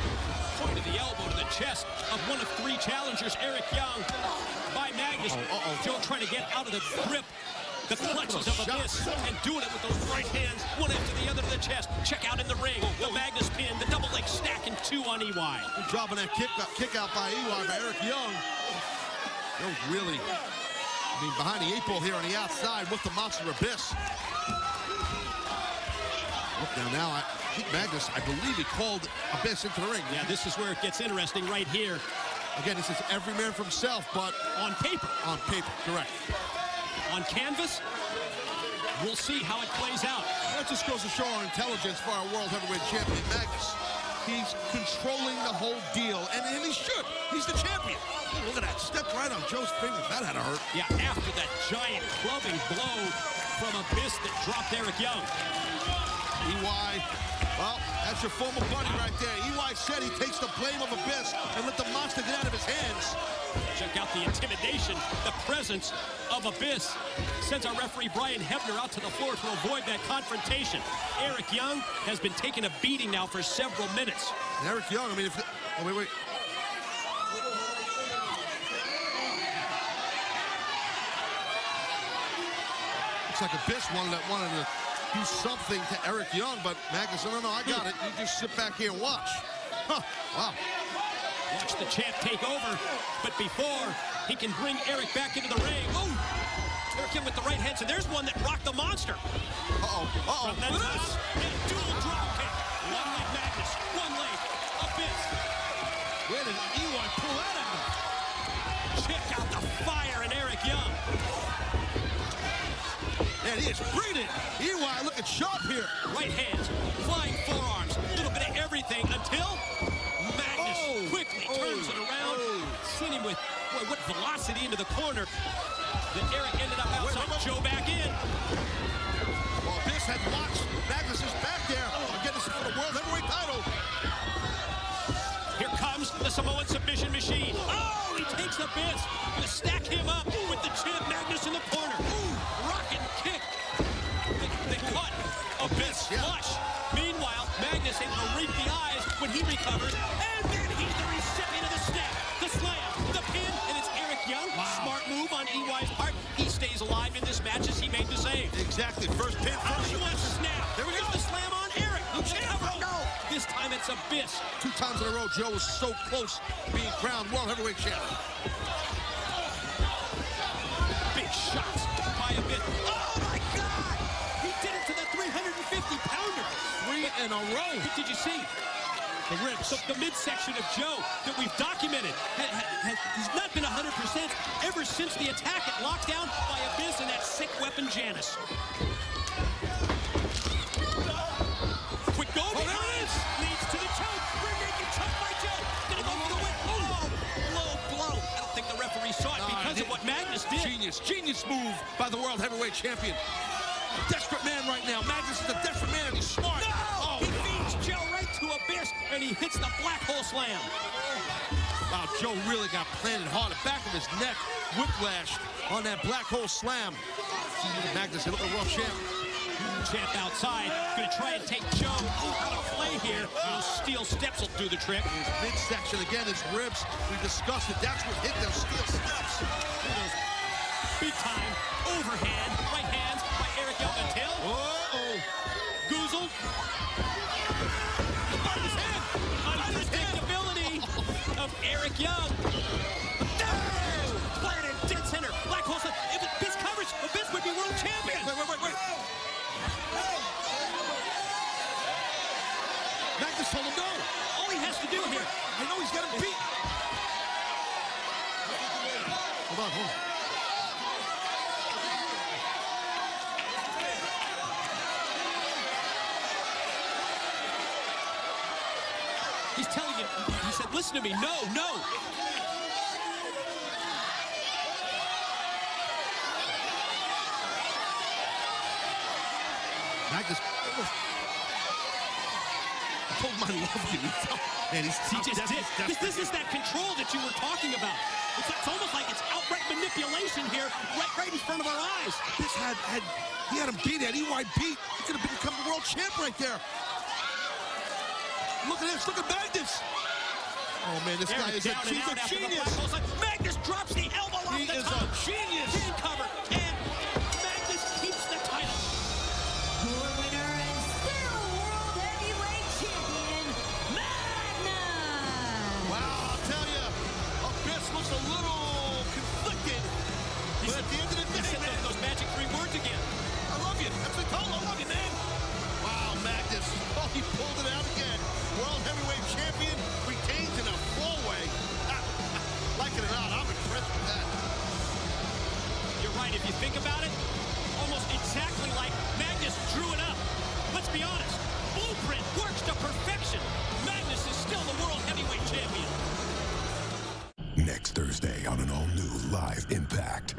Point of the elbow to the chest of one of 3 challengers, Eric Young, by Magnus. Joe trying to get out of the grip, the clutches of Abyss, and doing it with those right hands, one after the other to the chest. Check out in the ring, the Magnus pin, the double leg stack, and 2 on EY. Good job on that kick out by EY by Eric Young. Joe's really, behind the 8 ball here on the outside with the Monster Abyss. Look now, I think Magnus, I believe he called Abyss into the ring. Yeah, this is where it gets interesting right here. Again, this is every man for himself, but on paper. On paper, correct. On canvas, we'll see how it plays out. That just goes to show our intelligence for our World Heavyweight Champion, Magnus. He's controlling the whole deal, and he should. He's the champion. Look at that. Stepped right on Joe's fingers. That had to hurt. Yeah, after that giant clubbing blow from Abyss that dropped Eric Young. EY, well, that's your former buddy right there. EY said he takes the blame of Abyss and let the monster get out of his hands. Check out the intimidation, the presence of Abyss. Sends our referee Brian Hebner out to the floor to avoid that confrontation. Eric Young has been taking a beating now for several minutes. And Eric Young, I mean, wait. Looks like Abyss wanted to do something to Eric Young, but Magnus said, no, I got it. You just sit back here and watch. Huh, wow. Watch the champ take over, but before he can bring Eric back into the ring. Oh! Eric Young with the right hands, and there's one that rocked the monster. Uh-oh. From the top, dual drop kick. One leg Magnus, one leg Abyss. Where did EY pull that out of? Check out the fire in Eric Young. Man, he is breathing. EY looking sharp here. Right hands, flying forearms, a little bit of everything until Magnus quickly turns it around. Seen him with, boy, what velocity into the corner. Then Eric ended up outside. Joe back in. Well, Abyss had watched Magnus is back there. Again, this is for the World Heavyweight title. Here comes the Samoan submission machine. Oh, he takes Abyss to stack him up with the champ Magnus in the corner. Ooh, rocket kick. They caught Abyss flush. Meanwhile, Magnus able to reap the eyes when he recovers. And then he's the recipient of the snap, the slam, the pin, and it's Eric Young. Wow. Smart move on EY's part. He stays alive in this match as he made the save. Exactly. First pin, first. He wants to snap. There we go. Here's the slam on Eric. No. This time it's Abyss. 2 times in a row, Joe was so close to being crowned World Heavyweight Champion. Big shots by Abyss. Oh, my God! He did it to the 350-pounder. 3 in a row. Did you see? The ribs. So the midsection of Joe that we've documented has not been 100% ever since the attack at lockdown by Abyss and that sick weapon Janice. Quick go behind. Leads to the choke. Rear naked choke by Joe. Gonna go for the win. Oh, low blow. I don't think the referee saw it because of what Magnus did. Genius move by the World Heavyweight Champion. A desperate man right now. Magnus is a desperate man and he's smart. No! He feeds Joe right to Abyss and he hits the black hole slam. Wow, Joe really got planted hard. The back of his neck, whiplash on that black hole slam. Magnus, a little rough champ. Champ outside, gonna try and take Joe out of play here. Those steel steps will do the trick. Midsection again, his ribs. We discussed it. That's what hit those steel steps. Big time overhand, right hands by Eric Young until. Goozle. Unpredictability of Eric Young. Planted dead center. Black hole slam. If Abyss covers, Abyss would be world champion. Wait. just told him no. All he has to do here. I know he's got him beat. Hold on, hold on. He's telling him, he said, listen to me, no, no. Magnus, I told him I love you. Man, he just did. This is that control that you were talking about. It's almost like it's outright manipulation here, right in front of our eyes. This he had him beat, had EY beat. He could have become the world champ right there. Look at this, look at Magnus. Oh man, this guy is a genius. Magnus drops the elbow off the top. He is a genius. Pin cover, and Magnus keeps the title. Your winner and still World Heavyweight Champion, Magnus. Wow, I'll tell you, Abyss looks a little conflicted. But at the end of the day, man, those magic 3 words again. I love you. That's what I told him. I love you, man. Wow, Magnus. Oh, he pulled it out again. World Heavyweight Champion retains in a four-way. Like it or not, I'm impressed with that. You're right. If you think about it, almost exactly like Magnus drew it up. Let's be honest. Blueprint works to perfection. Magnus is still the World Heavyweight Champion. Next Thursday on an all-new Live Impact.